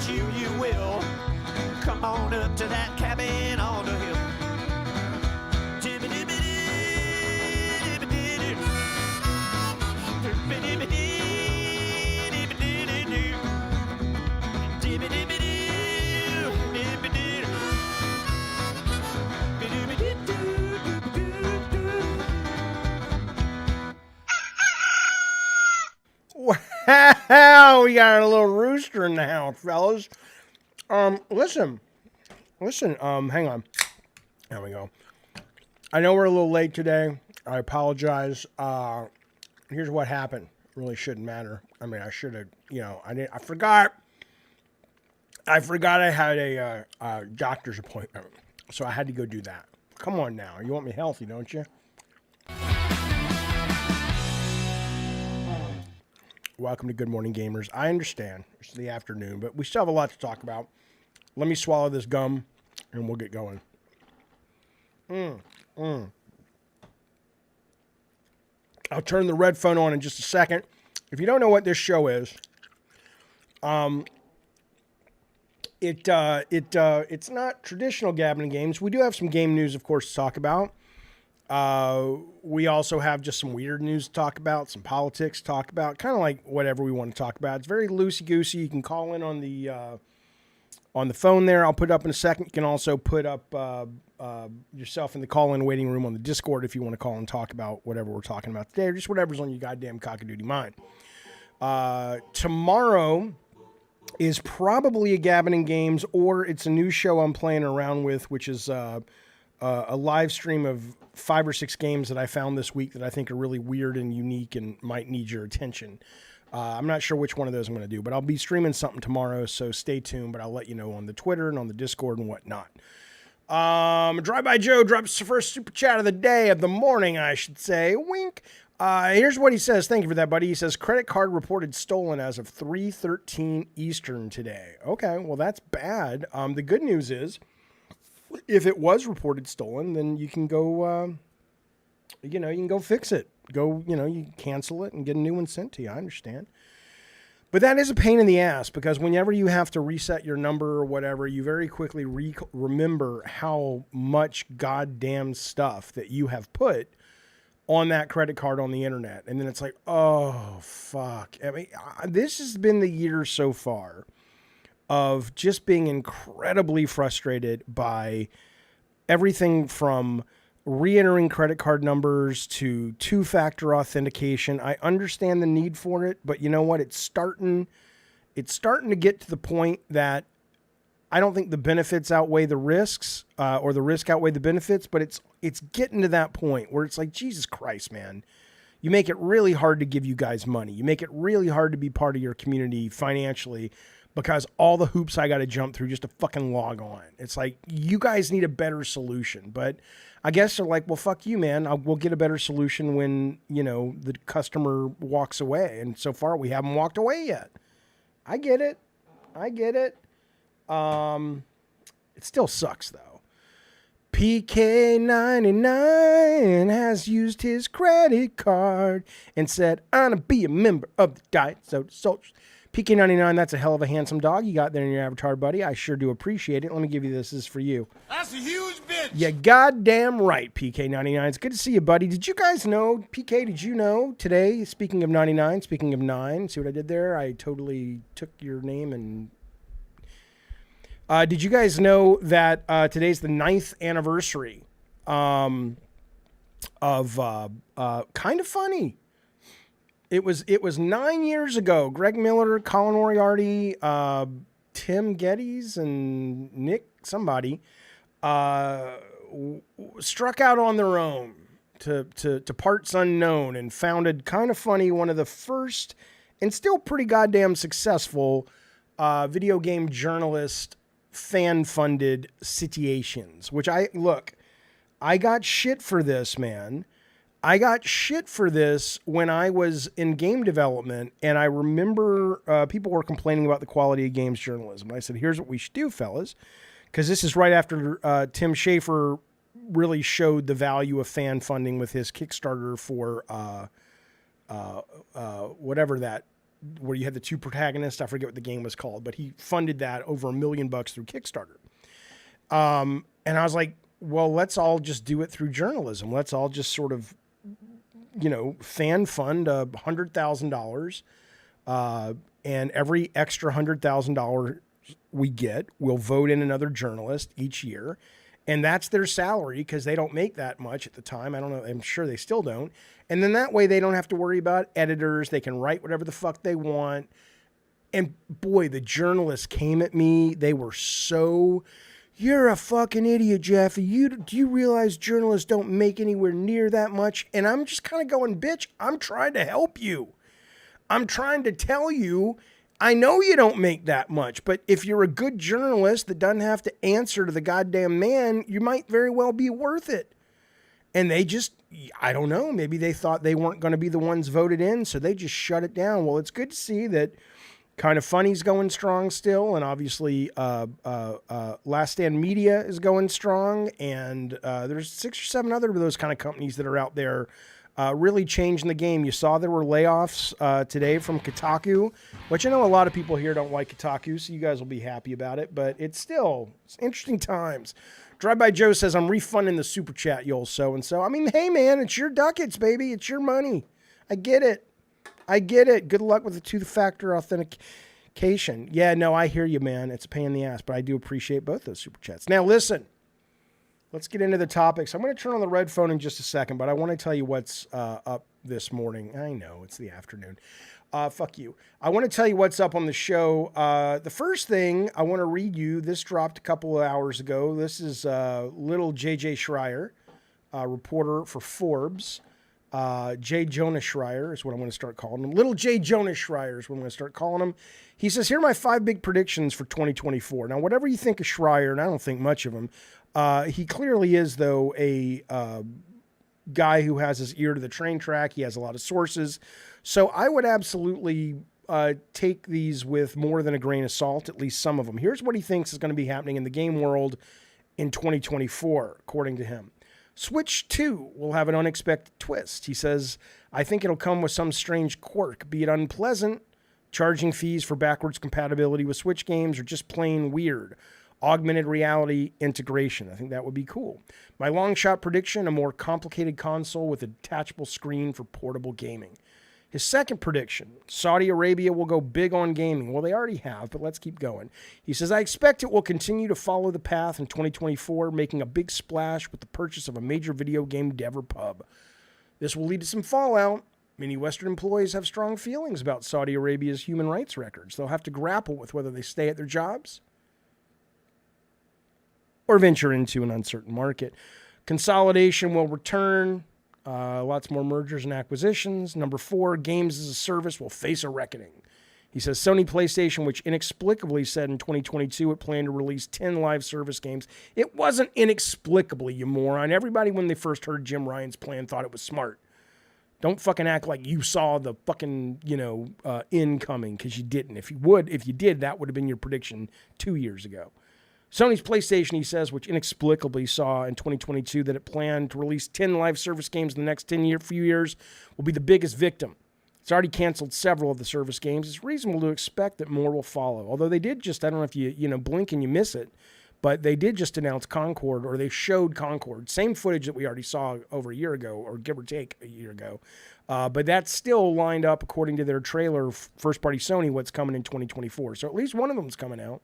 you will. Come on up to that cabin on the hill. Wow, we got a little rooster in the house, fellas. Listen, hang on. There we go. I know we're a little late today. I apologize. Here's what happened. Really shouldn't matter. I mean, I should have, I forgot I had a doctor's appointment, so I had to go do that. Come on now. You want me healthy, don't you? Welcome to Good Morning Gamers. I understand it's the afternoon, but we still have a lot to talk about. Let me swallow this gum, and we'll get going. I'll turn the red phone on in just a second. If you don't know what this show is, it's not traditional Gabbing Games. We do have some game news, of course, to talk about. We also have just some weird news to talk about, some politics to talk about, kind of like whatever we want to talk about. It's very loosey-goosey. You can call in on the phone there. I'll put it up in a second. You can also put up yourself in the call-in waiting room on the Discord if you want to call and talk about whatever we're talking about today, or just whatever's on your goddamn cockadoodie mind. Tomorrow is probably a Gabbing Games, or it's a new show I'm playing around with, which is a live stream of 5 or 6 games that I found this week that I think are really weird and unique and might need your attention. I'm not sure which one of those I'm going to do, but I'll be streaming something tomorrow, so stay tuned, but I'll let you know on the Twitter and on the Discord and whatnot. Drive-By Joe drops the first super chat of the day, of the morning, I should say. Wink. Here's what he says. Thank you for that, buddy. He says, credit card reported stolen as of 3:13 Eastern today. Okay, well, that's bad. The good news is, if it was reported stolen, then you can go, you can go fix it. You cancel it and get a new one sent to you. I understand. But that is a pain in the ass, because whenever you have to reset your number or whatever, you very quickly remember how much goddamn stuff that you have put on that credit card on the internet. And then it's like, oh, fuck. I mean, this has been the year so far of just being incredibly frustrated by everything from re-entering credit card numbers to two-factor authentication. I understand the need for it, but you know what? It's starting to get to the point that I don't think the benefits outweigh the risks, or the risk outweigh the benefits, but it's getting to that point where it's like, Jesus Christ, man. You make it really hard to give you guys money. You make it really hard to be part of your community financially, because all the hoops I got to jump through just to fucking log on. It's like, you guys need a better solution. But I guess they're like, well, fuck you, man. We'll get a better solution when, the customer walks away. And so far, we haven't walked away yet. I get it. It still sucks, though. PK99 has used his credit card and said, I'm going to be a member of the Diet Soda Soldiers. PK99, that's a hell of a handsome dog you got there in your avatar, buddy. I sure do appreciate it. Let me give you this. This is for you. That's a huge bitch. You goddamn right, PK99. It's good to see you, buddy. Did you guys know, PK, did you know today, speaking of 99, speaking of 9, see what I did there? I totally took your name and... did you guys know that today's the 9th anniversary of Kind of Funny? It was 9 years ago. Greg Miller, Colin Moriarty, Tim Geddes, and Nick somebody struck out on their own to parts unknown and founded Kind of Funny, one of the first and still pretty goddamn successful video game journalist fan-funded situations. Which I got shit for this, man. I got shit for this when I was in game development, and I remember people were complaining about the quality of games journalism. I said, here's what we should do, fellas, because this is right after Tim Schafer really showed the value of fan funding with his Kickstarter for whatever that where you had the two protagonists. I forget what the game was called, but he funded that over $1 million through Kickstarter. And I was like, well, let's all just do it through journalism. Let's all just sort of, fan fund $100,000. And every extra $100,000 we get, we'll vote in another journalist each year. And that's their salary because they don't make that much at the time. I don't know. I'm sure they still don't. And then that way they don't have to worry about editors. They can write whatever the fuck they want. And boy, the journalists came at me. They were so, you're a fucking idiot, Jaffe. Do you realize journalists don't make anywhere near that much? And I'm just kind of going, bitch, I'm trying to help you. I'm trying to tell you, I know you don't make that much, but if you're a good journalist that doesn't have to answer to the goddamn man, you might very well be worth it. And they just, I don't know, maybe they thought they weren't going to be the ones voted in, so they just shut it down. Well, it's good to see that Kind of Funny's going strong still, and obviously Last Stand Media is going strong, and there's 6 or 7 other of those kind of companies that are out there really changing the game. You saw there were layoffs today from Kotaku, which I know a lot of people here don't like Kotaku, so you guys will be happy about it, but it's interesting times. Drive-By Joe says, I'm refunding the super chat, you old so-and-so. I mean, hey, man, it's your ducats, baby. It's your money. I get it. Good luck with the two-factor authentication. Yeah, no, I hear you, man. It's a pain in the ass, but I do appreciate both those super chats. Now, listen. Let's get into the topics. I'm going to turn on the red phone in just a second, but I want to tell you what's up this morning. I know, it's the afternoon. Fuck you. I want to tell you what's up on the show. The first thing I want to read you, this dropped a couple of hours ago. This is little J.J. Schreier, reporter for Forbes. J. Jonah Schreier is what I'm going to start calling him. Little J. Jonah Schreier is what I'm going to start calling him. He says, here are my 5 big predictions for 2024. Now, whatever you think of Schreier, and I don't think much of him, he clearly is, though, a guy who has his ear to the train track. He has a lot of sources. So I would absolutely take these with more than a grain of salt, at least some of them. Here's what he thinks is going to be happening in the game world in 2024, according to him. Switch 2 will have an unexpected twist. He says, I think it'll come with some strange quirk, be it unpleasant, charging fees for backwards compatibility with Switch games, or just plain weird. Augmented reality integration. I think that would be cool. My long shot prediction, a more complicated console with a detachable screen for portable gaming. His second prediction, Saudi Arabia will go big on gaming. Well, they already have, but let's keep going. He says, I expect it will continue to follow the path in 2024, making a big splash with the purchase of a major video game dev or pub. This will lead to some fallout. Many Western employees have strong feelings about Saudi Arabia's human rights records. They'll have to grapple with whether they stay at their jobs or venture into an uncertain market. Consolidation will return. Lots more mergers and acquisitions. Number 4, games as a service will face a reckoning. He says Sony PlayStation, which inexplicably said in 2022 it planned to release 10 live service games. It wasn't inexplicably, you moron. Everybody, when they first heard Jim Ryan's plan, thought it was smart. Don't fucking act like you saw the fucking, incoming, because you didn't. If you did, that would have been your prediction 2 years ago. Sony's PlayStation, he says, which inexplicably saw in 2022 that it planned to release 10 live service games in the next few years, will be the biggest victim. It's already canceled several of the service games. It's reasonable to expect that more will follow. Although they did just, I don't know if you blink and you miss it, but they did just announce Concord, or they showed Concord. Same footage that we already saw over a year ago, or give or take a year ago. But that's still lined up, according to their trailer, first-party Sony, what's coming in 2024. So at least one of them's coming out.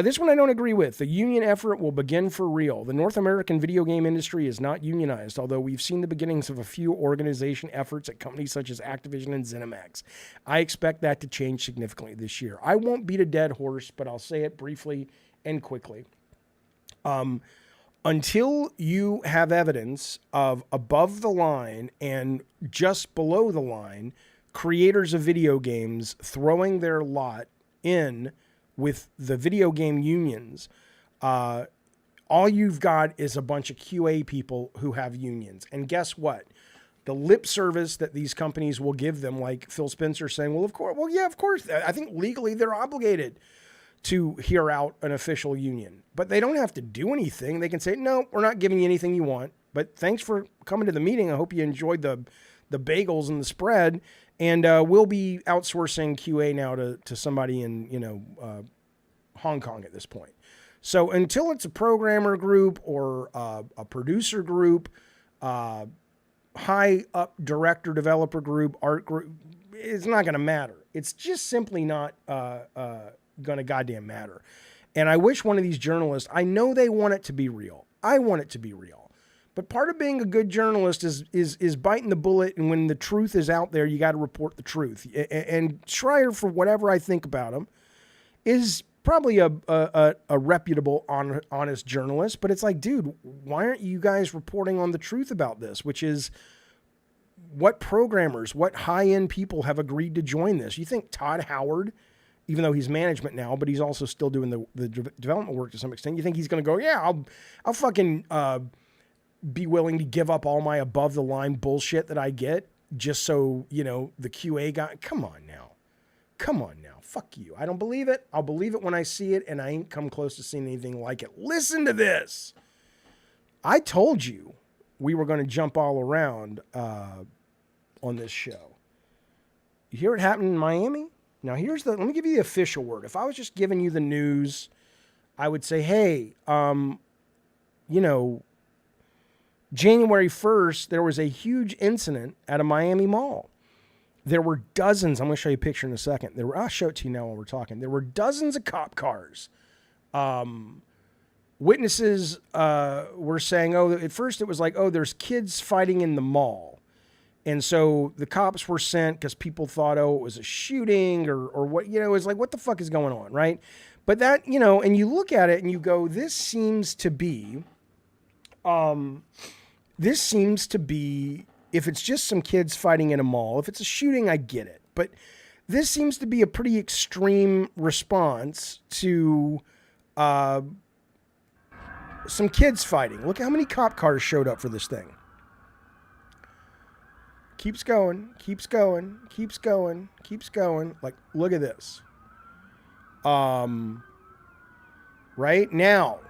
This one I don't agree with. The union effort will begin for real. The North American video game industry is not unionized, although we've seen the beginnings of a few organization efforts at companies such as Activision and ZeniMax. I expect that to change significantly this year. I won't beat a dead horse, but I'll say it briefly and quickly. Until you have evidence of above the line and just below the line creators of video games throwing their lot in with the video game unions, all you've got is a bunch of QA people who have unions. And guess what? The lip service that these companies will give them, like Phil Spencer saying, well, of course, well, yeah, of course. I think legally they're obligated to hear out an official union, but they don't have to do anything. They can say, no, we're not giving you anything you want, but thanks for coming to the meeting. I hope you enjoyed the bagels and the spread. And we'll be outsourcing QA now to somebody in, Hong Kong at this point. So until it's a programmer group or a producer group, high up director, developer group, art group, it's not going to matter. It's just simply not going to goddamn matter. And I wish one of these journalists, I know they want it to be real. I want it to be real. But part of being a good journalist is biting the bullet, and when the truth is out there, you got to report the truth. And Schreier, for whatever I think about him, is probably a reputable, honest journalist. But it's like, dude, why aren't you guys reporting on the truth about this? Which is what programmers, what high-end people have agreed to join this? You think Todd Howard, even though he's management now, but he's also still doing the development work to some extent, you think he's going to go, yeah, I'll fucking be willing to give up all my above the line bullshit that I get just so, the QA guy, come on now. Fuck you. I don't believe it. I'll believe it when I see it, and I ain't come close to seeing anything like it. Listen to this. I told you we were going to jump all around on this show. You hear it happen in Miami? Now let me give you the official word. If I was just giving you the news, I would say, hey, January 1st, there was a huge incident at a Miami mall. There were dozens. I'm going to show you a picture in a second. I'll show it to you now while we're talking. There were dozens of cop cars. Witnesses were saying, at first it was like, there's kids fighting in the mall. And so the cops were sent because people thought, it was a shooting or what, it was like, what the fuck is going on, right? But that, and you look at it and you go, this seems to be, if it's just some kids fighting in a mall, if it's a shooting, I get it. But this seems to be a pretty extreme response to some kids fighting. Look at how many cop cars showed up for this thing. Keeps going. Like, look at this. Right now,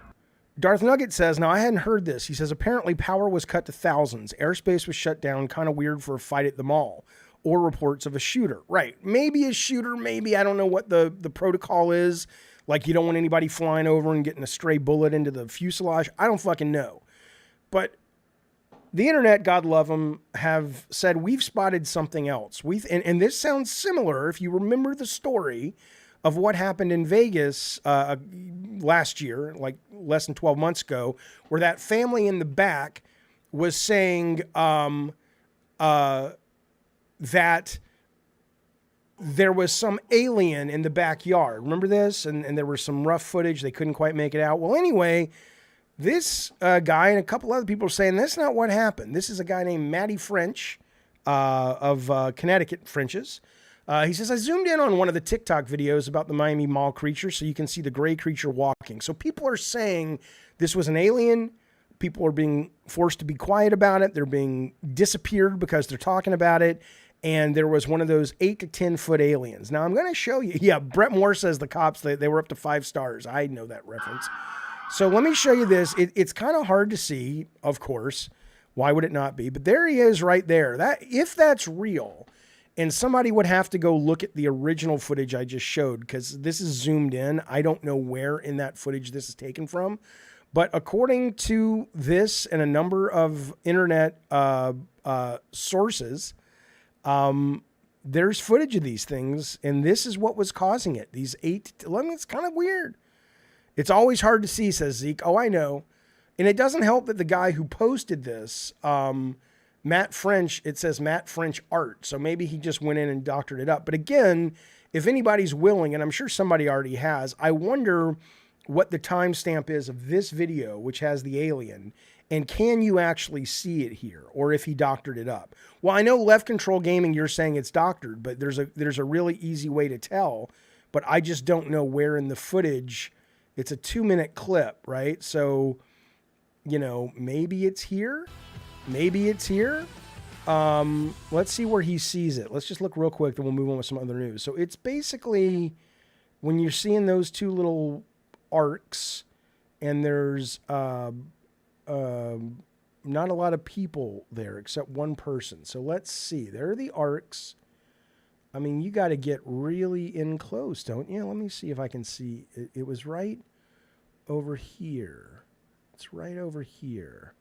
Darth Nugget says, now I hadn't heard this. He says, apparently power was cut to thousands. Airspace was shut down. Kind of weird for a fight at the mall. Or reports of a shooter. Right. Maybe a shooter. Maybe. I don't know what the protocol is. Like, you don't want anybody flying over and getting a stray bullet into the fuselage. I don't fucking know. But the internet, God love them, have said, we've spotted something else. And this sounds similar, if you remember the story of what happened in Vegas last year, like less than 12 months ago, where that family in the back was saying that there was some alien in the backyard. Remember this? And there was some rough footage. They couldn't quite make it out. Well, anyway, this guy and a couple other people are saying that's not what happened. This is a guy named Matty French of Connecticut Frenches. He says, I zoomed in on one of the TikTok videos about the Miami Mall creature so you can see the gray creature walking. So people are saying this was an alien. People are being forced to be quiet about it. They're being disappeared because they're talking about it. And there was one of those 8 to 10 foot aliens. Now I'm going to show you. Yeah, Brett Moore says the cops, they were up to 5 stars. I know that reference. So let me show you this. It's kind of hard to see, of course. Why would it not be? But there he is right there. If that's real, and somebody would have to go look at the original footage I just showed, because this is zoomed in. I don't know where in that footage this is taken from. But according to this and a number of internet sources, there's footage of these things, and this is what was causing it. These 8 to 11, it's kind of weird. It's always hard to see, says Zeke. Oh, I know. And it doesn't help that the guy who posted this, Matt French, it says Matt French Art. So maybe he just went in and doctored it up. But again, if anybody's willing, and I'm sure somebody already has, I wonder what the timestamp is of this video, which has the alien, and can you actually see it here, or if he doctored it up? Well, I know Left Control Gaming, you're saying it's doctored, but there's a really easy way to tell, but I just don't know where in the footage. It's a 2-minute clip, right? So, maybe it's here. Maybe it's here. Let's see where he sees it. Let's just look real quick, then we'll move on with some other news. So it's basically when you're seeing those two little arcs, and there's not a lot of people there except one person. So let's see. There are the arcs. I mean, you got to get really in close, don't you? Let me see if I can see. It was right over here. It's right over here.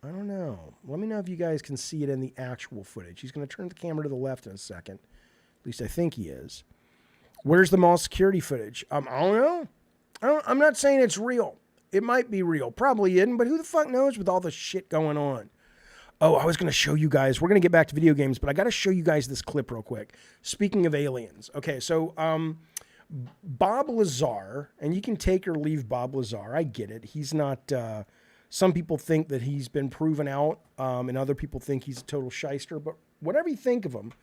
I don't know. Let me know if you guys can see it in the actual footage. He's going to turn the camera to the left in a second. At least I think he is. Where's the mall security footage? I don't know. I'm not saying it's real. It might be real. Probably isn't, but who the fuck knows with all the shit going on? Oh, I was going to show you guys. We're going to get back to video games, but I got to show you guys this clip real quick. Speaking of aliens. Okay, so Bob Lazar, and you can take or leave Bob Lazar. I get it. He's not... some people think that he's been proven out, and other people think he's a total shyster. But whatever you think of him,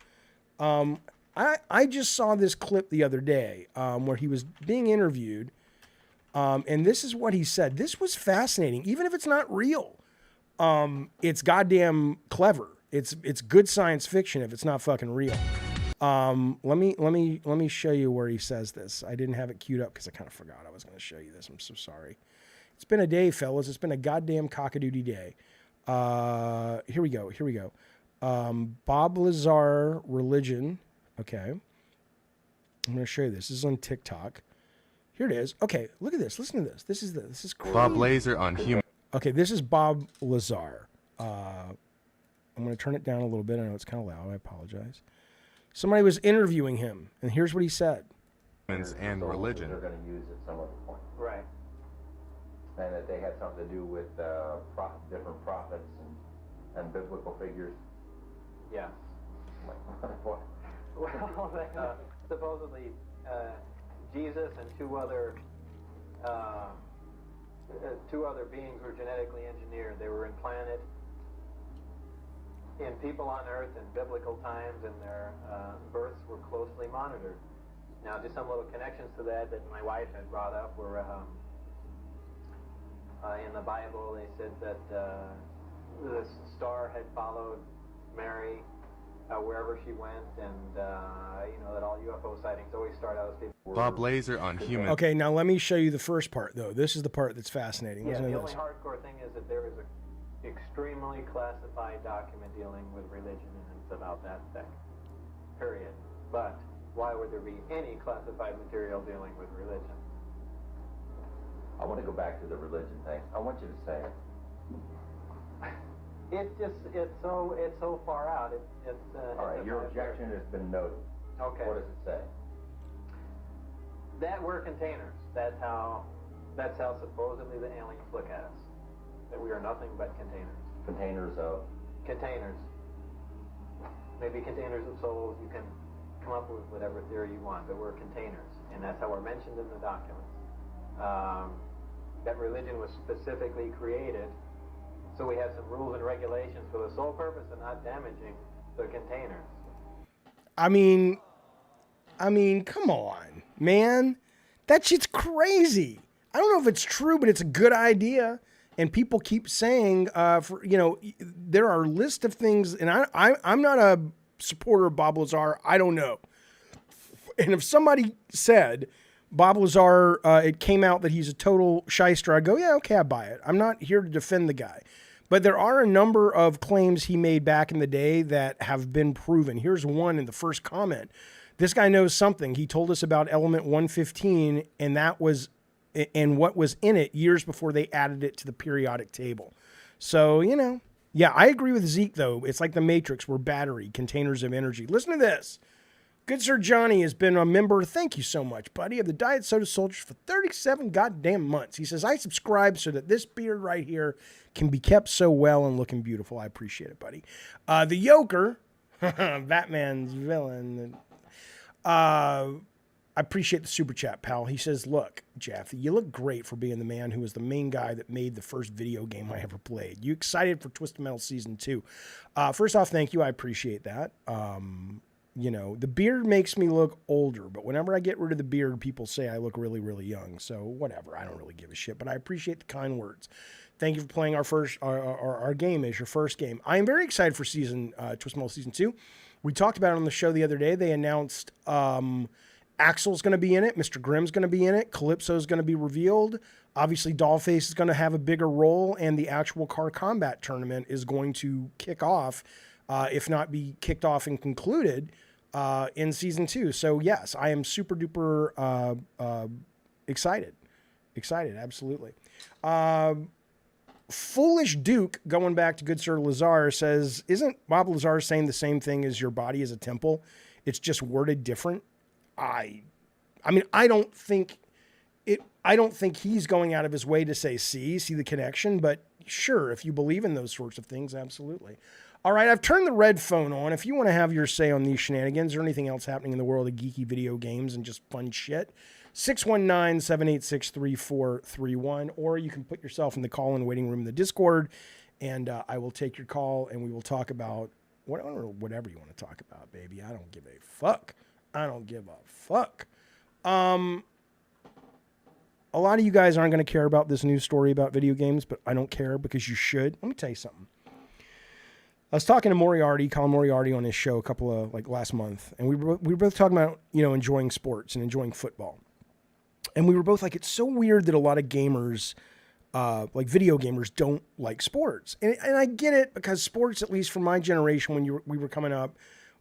I just saw this clip the other day where he was being interviewed, and this is what he said. This was fascinating, even if it's not real. It's goddamn clever. It's good science fiction if it's not fucking real. Let me show you where he says this. I didn't have it queued up because I kind of forgot I was going to show you this. I'm so sorry. It's been a day, fellas. It's been a goddamn cockadoodie day. Here we go. Bob Lazar religion. Okay. I'm going to show you this. This is on TikTok. Here it is. Okay, look at this. Listen to this. This is crazy. Bob Lazar on human. Okay, this is Bob Lazar. I'm going to turn it down a little bit. I know it's kind of loud. I apologize. Somebody was interviewing him, and here's what he said. And religion. They're going to use at some other point. Right. And that they had something to do with different prophets and biblical figures. Yeah. What? Well, supposedly Jesus and two other beings were genetically engineered. They were implanted in people on Earth in biblical times, and their births were closely monitored. Now, just some little connections to that my wife had brought up were in the Bible. They said that this star had followed Mary wherever she went, and that all UFO sightings always start out as people. Bob Lazar on human. Okay, now let me show you the first part, though. This is the part that's fascinating. Yeah, Listen the to only this. hardcore thing is that there is an extremely classified document dealing with religion, and it's about that thick. Period. But why would there be any classified material dealing with religion? I want to go back to the religion thing. I want you to say it. It's so far out. All right, your objection has been noted. Okay. What does it say? That we're containers. That's how supposedly the aliens look at us. That we are nothing but containers. Containers of? Containers. Maybe containers of souls. You can come up with whatever theory you want, but we're containers, and that's how we're mentioned in the documents. That religion was specifically created so we have some rules and regulations for the sole purpose of not damaging the containers. I mean, come on, man. That shit's crazy. I don't know if it's true, but it's a good idea. And people keep saying, there are a list of things, and I'm not a supporter of Bob Lazar. I don't know. And if somebody said Bob Lazar, it came out that he's a total shyster, I go, yeah, okay, I buy it. I'm not here to defend the guy. But there are a number of claims he made back in the day that have been proven. Here's one in the first comment. This guy knows something. He told us about element 115, and what was in it years before they added it to the periodic table. So, yeah, I agree with Zeke, though. It's like the Matrix. We're battery, containers of energy. Listen to this. Good Sir Johnny has been a member, thank you so much, buddy, of the Diet Soda Soldiers for 37 goddamn months. He says, I subscribe so that this beard right here can be kept so well and looking beautiful. I appreciate it, buddy. The Yoker, Batman's villain. I appreciate the super chat, pal. He says, look, Jaffe, you look great for being the man who was the main guy that made the first video game I ever played. You excited for Twisted Metal Season 2? First off, thank you. I appreciate that. The beard makes me look older, but whenever I get rid of the beard, people say I look really, really young. So whatever, I don't really give a shit, but I appreciate the kind words. Thank you for playing our game as your first game. I am very excited for Twisted Metal Season 2. We talked about it on the show the other day. They announced Axel's going to be in it. Mr. Grimm's going to be in it. Calypso's going to be revealed. Obviously, Dollface is going to have a bigger role, and the actual car combat tournament is going to kick off if not be kicked off and concluded in season 2. So yes, I am super duper excited. Excited, absolutely. Foolish Duke, going back to Good Sir Lazar, says, isn't Bob Lazar saying the same thing as your body is a temple? It's just worded different. I mean, I don't think he's going out of his way to say see the connection, but sure, if you believe in those sorts of things, absolutely. All right, I've turned the red phone on. If you want to have your say on these shenanigans or anything else happening in the world of geeky video games and just fun shit, 619-786-3431, or you can put yourself in the call-in waiting room in the Discord, and I will take your call, and we will talk about whatever you want to talk about, baby. I don't give a fuck. I don't give a fuck. A lot of you guys aren't going to care about this news story about video games, but I don't care because you should. Let me tell you something. I was talking to Colin Moriarty on his show a couple of last month, and we were both talking about, enjoying sports and enjoying football. And we were both like, it's so weird that a lot of gamers, video gamers, don't like sports. And I get it, because sports, at least for my generation when we were coming up,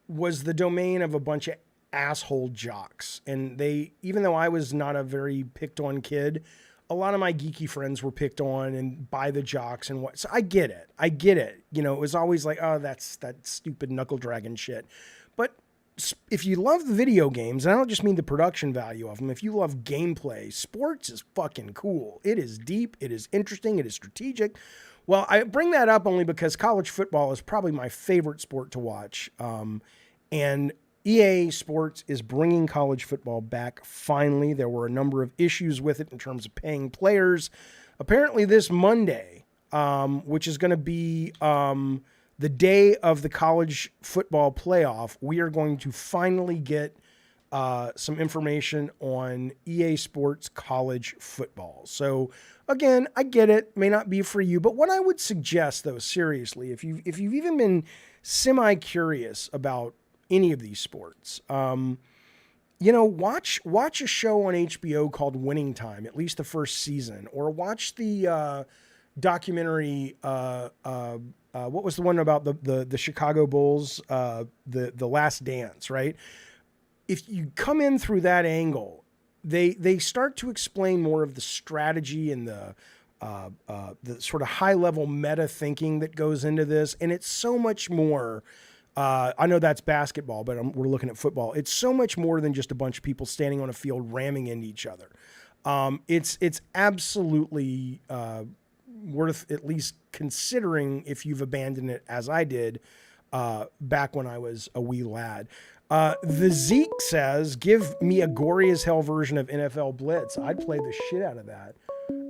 was the domain of a bunch of asshole jocks. And even though I was not a very picked on kid, a lot of my geeky friends were picked on and by the jocks and what. So I get it. It was always like, oh, that's that stupid knuckle dragon shit. But if you love the video games, and I don't just mean the production value of them, if you love gameplay, sports is fucking cool. It is deep. It is interesting. It is strategic. Well, I bring that up only because college football is probably my favorite sport to watch. And EA Sports is bringing college football back finally. There were a number of issues with it in terms of paying players. Apparently this Monday, which is going to be the day of the college football playoff, we are going to finally get some information on EA Sports college football. So again, I get it, may not be for you, but what I would suggest, though, seriously, if you've even been semi-curious about any of these sports, watch a show on HBO called Winning Time, at least the first season, or watch the documentary. What was the one about the Chicago Bulls? The Last Dance, right? If you come in through that angle, they start to explain more of the strategy and the sort of high level meta thinking that goes into this, and it's so much more. I know that's basketball, but we're looking at football. It's so much more than just a bunch of people standing on a field ramming into each other. It's absolutely worth at least considering if you've abandoned it as I did back when I was a wee lad. The Zeke says, give me a gory as hell version of NFL Blitz. I'd play the shit out of that.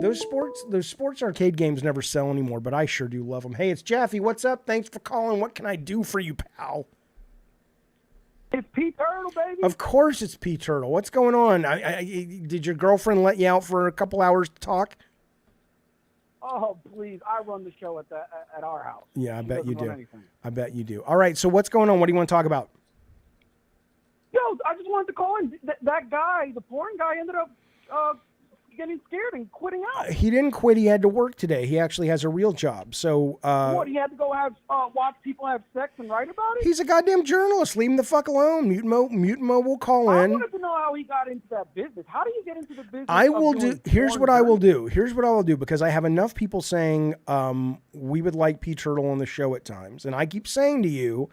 Those sports arcade games never sell anymore, but I sure do love them. Hey, it's Jaffe. What's up? Thanks for calling. What can I do for you, pal? It's P Turtle, baby. Of course it's P Turtle. What's going on? Did your girlfriend let you out for a couple hours to talk? Oh, please. I run the show at our house. Yeah, I bet you do. I bet you do. All right, so what's going on? What do you want to talk about? Yo, I just wanted to call in. That guy, the porn guy, ended up getting scared and quitting out. He didn't quit. He had to work today. He actually has a real job. So what? He had to go watch people have sex and write about it? He's a goddamn journalist. Leave him the fuck alone. Mutimo will call in. I wanted to know how he got into that business. How do you get into the business? Here's what I will do, because I have enough people saying we would like P Turtle on the show at times, and I keep saying to you,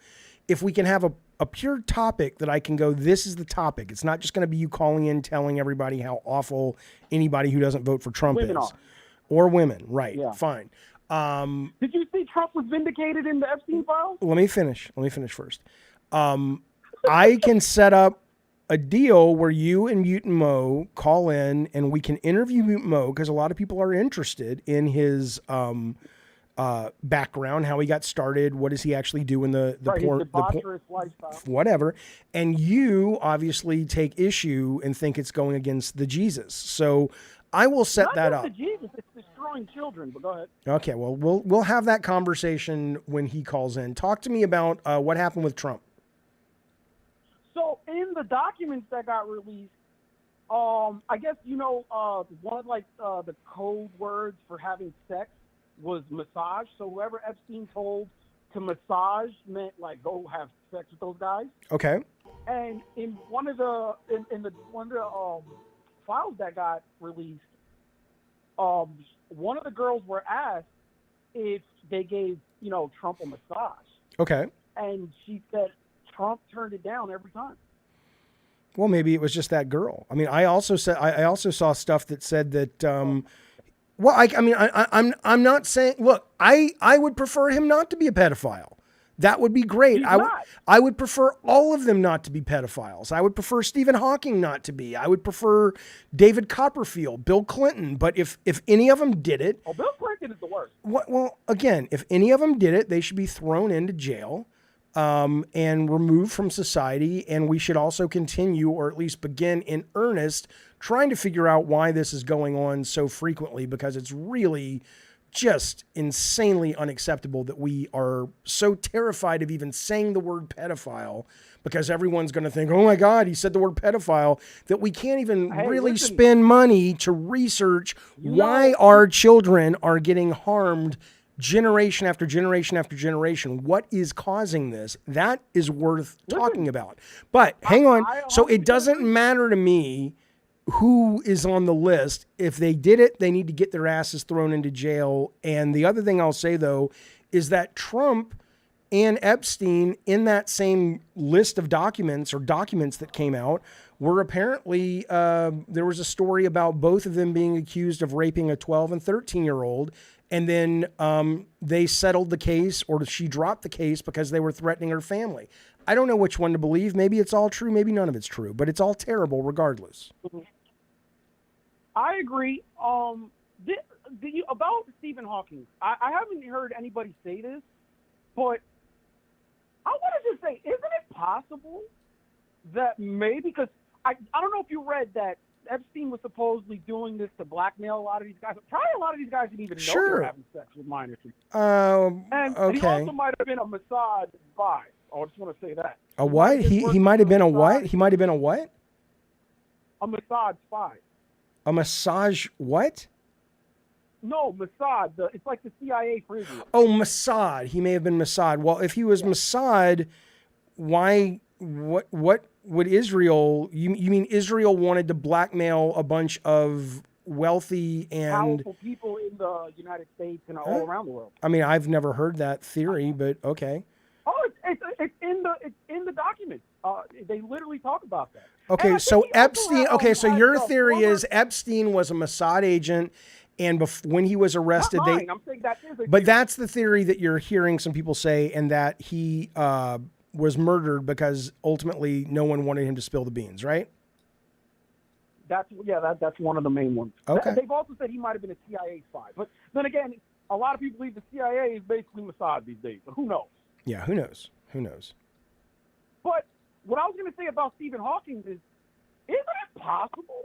if we can have a pure topic that I can go, this is the topic. It's not just going to be you calling in telling everybody how awful anybody who doesn't vote for Trump is. Or women, right? Yeah. Fine. Did you see Trump was vindicated in the Epstein files? Let me finish first. I can set up a deal where you and Mutant Mo call in and we can interview Mutant Mo, because a lot of people are interested in his background, how he got started, what does he actually do in the debaucherous lifestyle, whatever. And you obviously take issue and think it's going against the Jesus. So I will set that up. Not just the Jesus, it's destroying children. But go ahead. Okay, well, we'll have that conversation when he calls in. Talk to me about what happened with Trump. So in the documents that got released, I guess one of the code words for having sex was massage. So whoever Epstein told to massage meant like go have sex with those guys. Okay. And in one of the files that got released, one of the girls were asked if they gave Trump a massage, Okay. and she said Trump turned it down every time. Well, maybe it was just that girl. I mean, I also saw stuff that said that. I'm not saying. Look, I would prefer him not to be a pedophile. That would be great. I would prefer all of them not to be pedophiles. I would prefer Stephen Hawking not to be. I would prefer David Copperfield, Bill Clinton. But if any of them did it, Bill Clinton is the worst. Well, again, if any of them did it, they should be thrown into jail. And removed from society, and we should also continue, or at least begin in earnest, trying to figure out why this is going on so frequently, because it's really just insanely unacceptable that we are so terrified of even saying the word pedophile, because everyone's going to think, oh my God, he said the word pedophile, that we can't even really spend money to research why our children are getting harmed generation after generation after generation. What is causing this? That is worth talking about. But hang on. So it doesn't matter to me who is on the list. If they did it, they need to get their asses thrown into jail. And the other thing I'll say, though, is that Trump and Epstein, in that same list of documents that came out, were apparently, there was a story about both of them being accused of raping a 12 and 13-year-old. And then they settled the case, or she dropped the case because they were threatening her family. I don't know which one to believe. Maybe it's all true. Maybe none of it's true. But it's all terrible regardless. I agree. About Stephen Hawking, I haven't heard anybody say this, but I want to just say, isn't it possible that maybe, because I don't know if you read that Epstein was supposedly doing this to blackmail a lot of these guys. Probably a lot of these guys didn't even know they were having sex with minors. And he also might have been a Mossad spy. I just want to say that. A what? He might have been a what? He might have been a what? A Mossad spy. A massage what? No, Mossad. It's like the CIA for Israel. Oh, Mossad. He may have been Mossad. Well, if he was Mossad, why? What would Israel? You mean Israel wanted to blackmail a bunch of wealthy and powerful people in the United States and all around the world? I mean, I've never heard that theory, but okay. Oh, it's in the documents. They literally talk about that. Okay, so Epstein. Okay, so your theory is Epstein was a Mossad agent, and when he was arrested, I'm saying that is a but that's the theory that you're hearing some people say, and that he was murdered because ultimately no one wanted him to spill the beans, right? That's one of the main ones. Okay. They've also said he might have been a CIA spy, but then again, a lot of people believe the CIA is basically Mossad these days. So who knows? Yeah, who knows? Who knows? But what I was going to say about Stephen Hawking is, isn't it possible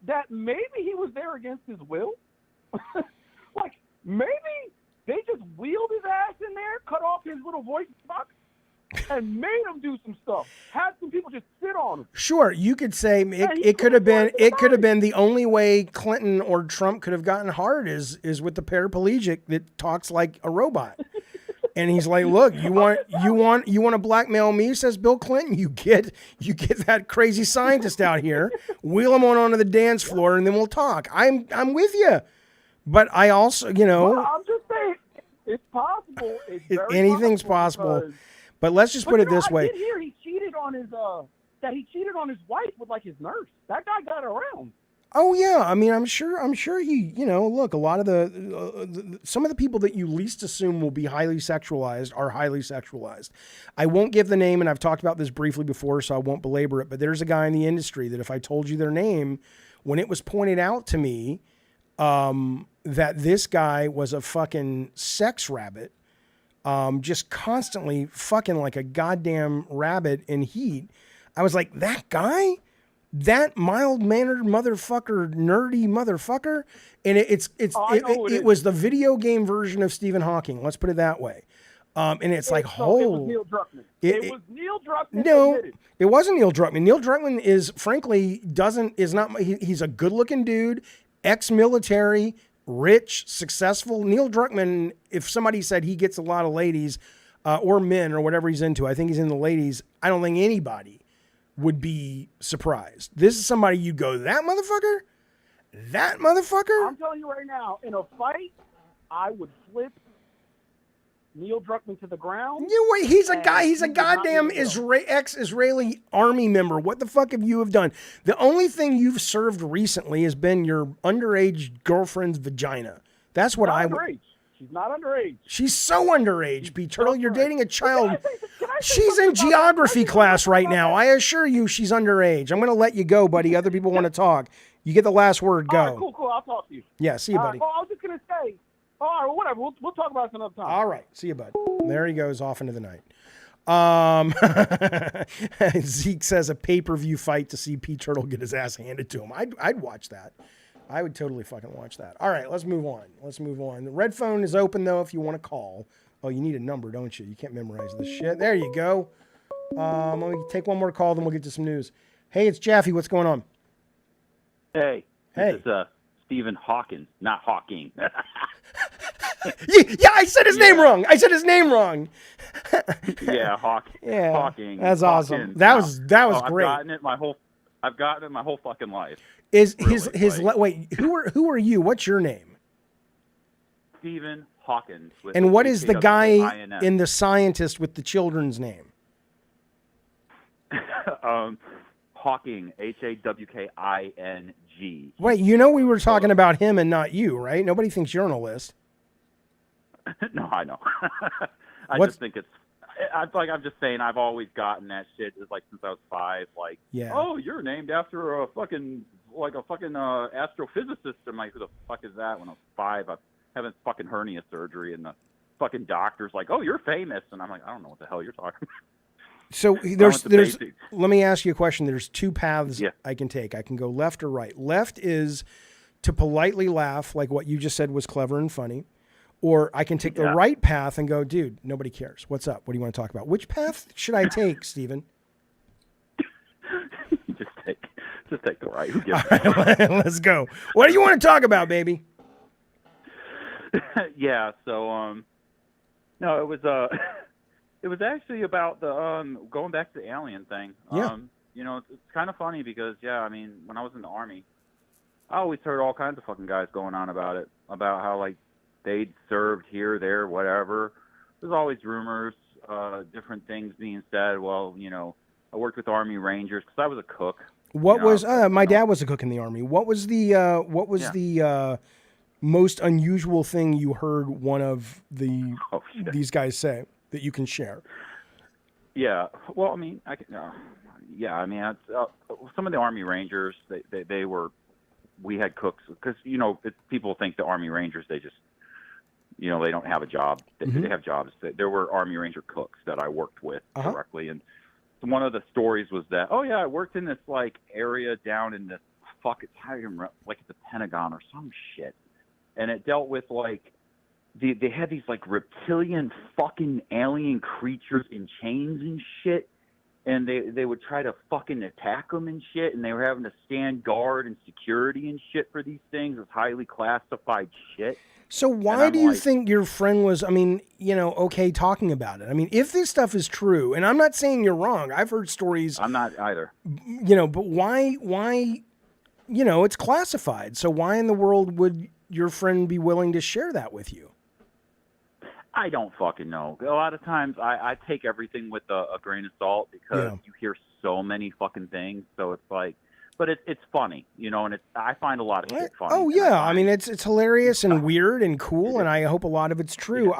that maybe he was there against his will? Like, maybe they just wheeled his ass in there, cut off his little voice box, and made him do some stuff. Had some people just sit on him. Sure, you could say it could have been the only way Clinton or Trump could have gotten hard is with the paraplegic that talks like a robot. And he's like, "Look, you want to blackmail me?" Says Bill Clinton. You get that crazy scientist out here, wheel him onto the dance floor, and then we'll talk. I'm with you, but I also, Well, I'm just saying, it's possible. Anything's possible. But let's just put it this way. I did hear he cheated on his wife with like his nurse. That guy got around. Oh yeah, I mean, I'm sure he, look, a lot of some of the people that you least assume will be highly sexualized are highly sexualized. I won't give the name, and I've talked about this briefly before, so I won't belabor it, but there's a guy in the industry that if I told you their name, when it was pointed out to me that this guy was a fucking sex rabbit, just constantly fucking like a goddamn rabbit in heat, I was like, that guy? That mild-mannered motherfucker, nerdy motherfucker, and it was the video game version of Stephen Hawking. Let's put it that way. And it's like, it was Neil Druckmann. It was Neil Druckmann. No, it wasn't Neil Druckmann. Neil Druckmann is frankly he's a good-looking dude, ex-military, rich, successful. Neil Druckmann, if somebody said he gets a lot of ladies, or men or whatever he's into. I think he's in the ladies. I don't think anybody would be surprised. This is somebody you go, that motherfucker? That motherfucker? I'm telling you right now, in a fight, I would flip Neil Druckmann to the ground. You wait, he's a guy. He's a he would not goddamn be able to go. ex-Israeli army member. What the fuck have you have done? The only thing you've served recently has been your underage girlfriend's vagina. That's what I would. Underage. She's not underage. She's so underage, Pete Turtle. You're dating a child. Can I say She's in something about geography that? class right now. I assure you she's underage. I'm going to let you go, buddy. Other people want to talk. You get the last word. Go. All right, cool. I'll talk to you. Yeah, see you, buddy. I was just going to say, all right, well, whatever. We'll talk about it another time. All right. See you, bud. There he goes off into the night. Zeke says a pay-per-view fight to see Pete Turtle get his ass handed to him. I'd watch that. I would totally fucking watch that. All right, let's move on. The red phone is open, though, if you want to call. Oh, you need a number, don't you? You can't memorize this shit. There you go. Let me take one more call, then we'll get to some news. Hey, it's Jaffe. What's going on? Hey. Hey. This is Stephen Hawkins, not Hawking. Yeah, I said his name wrong. Yeah, Hawking. Yeah, Hawking. that's awesome. Hawkins. That was great. I've gotten it my whole fucking life. Is Really, his like- wait? Who are you? What's your name? Stephen Hawkins. With And what is the guy HAWKINS. in The Scientist with the children's name? Hawking, HAWKING. Wait, you know we were talking about him and not you, right? Nobody thinks you're on a list. No, I know. I What's- just think it's. I'm just saying. I've always gotten that shit. It's like since I was 5. Like, Yeah. oh, you're named after a fucking astrophysicist. I'm like, who the fuck is that? When I was 5, I'm having fucking hernia surgery, and the fucking doctor's like, oh, you're famous, and I'm like, I don't know what the hell you're talking about. So went there's to basics. let me ask you a question. There's two paths Yeah. I can take. I can go left or right. Left is to politely laugh, like what you just said was clever and funny. Or I can take the Yeah. right path and go, dude, nobody cares. What's up? What do you want to talk about? Which path should I take, Steven? just take the right. Who gives All right, let's go. What do you want to talk about, baby? Yeah, so no, it was it was actually about the going back to the alien thing. Yeah. You know, it's kind of funny because I mean, when I was in the Army, I always heard all kinds of fucking guys going on about it, about how like they'd served here, there, whatever. There's always rumors, different things being said. Well, you know, I worked with Army Rangers because I was a cook. What You know, was my dad was a cook in the Army. What was the most unusual thing you heard one of the Oh, shit. these guys say that you can share? Yeah. Well, I mean, I mean, some of the Army Rangers, they were. We had cooks because people think the Army Rangers they just they don't have a job. They have jobs. There were Army Ranger cooks that I worked with directly, and one of the stories was that I worked in this like area down in this like at the Pentagon or some shit, and it dealt with like they had these like reptilian fucking alien creatures in chains and shit. And they would try to fucking attack them and shit, and they were having to stand guard and security and shit for these things. It was highly classified shit. So why do you think your friend was, okay talking about it? I mean, if this stuff is true, and I'm not saying you're wrong. I've heard stories. I'm not either. But why, it's classified. So why in the world would your friend be willing to share that with you? I don't fucking know. A lot of times I take everything with a grain of salt because you hear so many fucking things. So it's like, but it's funny, and I find a lot of shit funny. Oh yeah, I mean it's hilarious and weird and cool, and I hope a lot of it's true.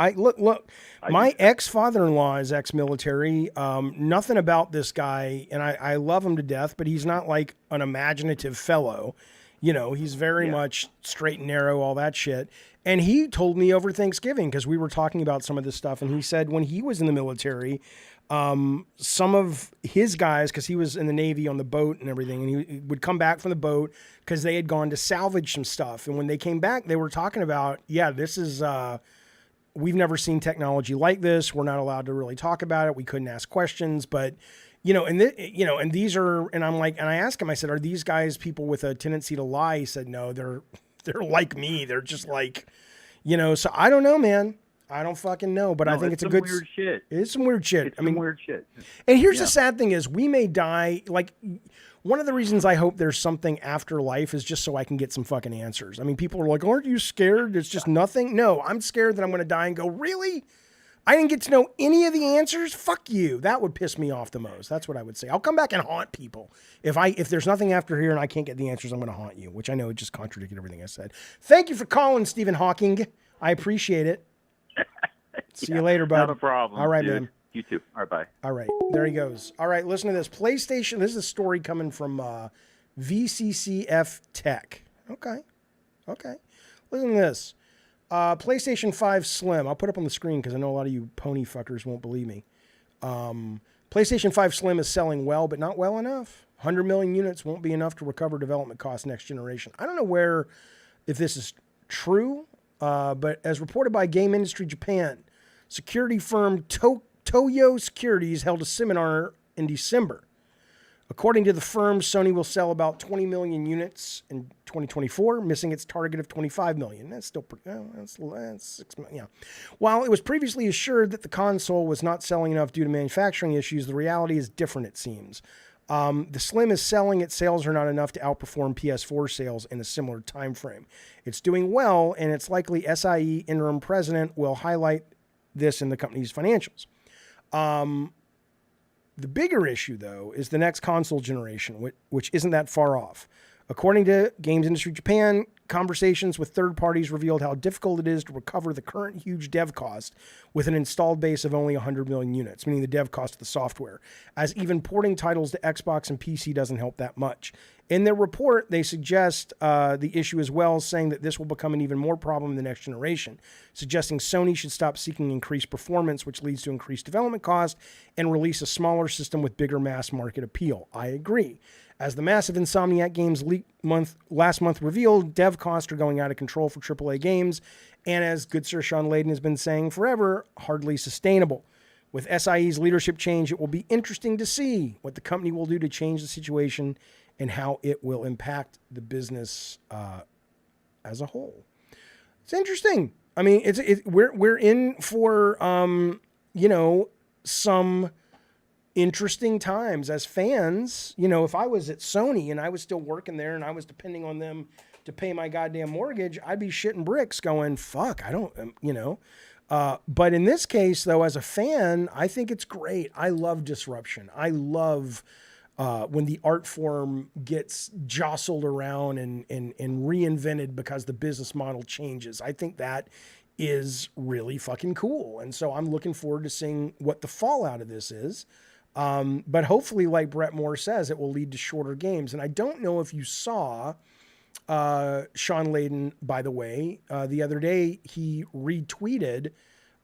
My ex-father-in-law is ex-military. Nothing about this guy, and I love him to death, but he's not like an imaginative fellow. He's very much straight and narrow, all that shit. And he told me over Thanksgiving, because we were talking about some of this stuff, and he said when he was in the military, some of his guys, because he was in the Navy on the boat and everything, and he would come back from the boat because they had gone to salvage some stuff. And when they came back, they were talking about, this is, we've never seen technology like this. We're not allowed to really talk about it. We couldn't ask questions, but... and these are, and I'm like, and I asked him, I said, are these guys people with a tendency to lie? He said, no, they're like me. They're just like, so I don't know, man. I don't fucking know, but No, I think it's a some good. weird shit. It's some weird shit. It's some weird shit. And here's Yeah. the sad thing is we may die. Like, one of the reasons I hope there's something after life is just so I can get some fucking answers. I mean, people are like, aren't you scared? It's just nothing. No, I'm scared that I'm going to die and go, really? I didn't get to know any of the answers? Fuck you. That would piss me off the most. That's what I would say. I'll come back and haunt people. If there's nothing after here and I can't get the answers, I'm going to haunt you, which I know just contradicted everything I said. Thank you for calling, Stephen Hawking. I appreciate it. See you later, bud. Not a problem. All right, dude. man. You too. All right, bye. All right, there he goes. All right, listen to this. PlayStation, this is a story coming from VCCF Tech. Okay. Listen to this. PlayStation 5 Slim. I'll put up on the screen because I know a lot of you pony fuckers won't believe me. PlayStation 5 Slim is selling well, but not well enough. 100 million units won't be enough to recover development costs next generation. I don't know if this is true, but as reported by Game Industry Japan, security firm Toyo Securities held a seminar in December. According to the firm, Sony will sell about 20 million units in 2024, missing its target of 25 million. That's still pretty, that's 6 million. Yeah. While it was previously assured that the console was not selling enough due to manufacturing issues, the reality is different, it seems. The Slim is selling, its sales are not enough to outperform PS4 sales in a similar time frame. It's doing well, and it's likely SIE interim president will highlight this in the company's financials. The bigger issue, though, is the next console generation, which isn't that far off. According to Games Industry Japan, conversations with third parties revealed how difficult it is to recover the current huge dev cost with an installed base of only 100 million units, meaning the dev cost of the software, as even porting titles to Xbox and PC doesn't help that much. In their report, they suggest the issue as well, saying that this will become an even more problem in the next generation, suggesting Sony should stop seeking increased performance, which leads to increased development cost, and release a smaller system with bigger mass market appeal. I agree. As the massive Insomniac Games leak last month revealed, dev costs are going out of control for AAA games, and as good Sir Shawn Layden has been saying forever, hardly sustainable. With SIE's leadership change, it will be interesting to see what the company will do to change the situation and how it will impact the business as a whole. It's interesting. I mean, we're in for some interesting times as fans. You know, if I was at Sony and I was still working there and I was depending on them to pay my goddamn mortgage, I'd be shitting bricks going, fuck, I don't, but in this case, though, as a fan, I think it's great. I love disruption. I love when the art form gets jostled around and reinvented because the business model changes. I think that is really fucking cool. And so I'm looking forward to seeing what the fallout of this is. But hopefully, like Brett Moore says, it will lead to shorter games. And I don't know if you saw Shawn Layden, by the way, the other day, he retweeted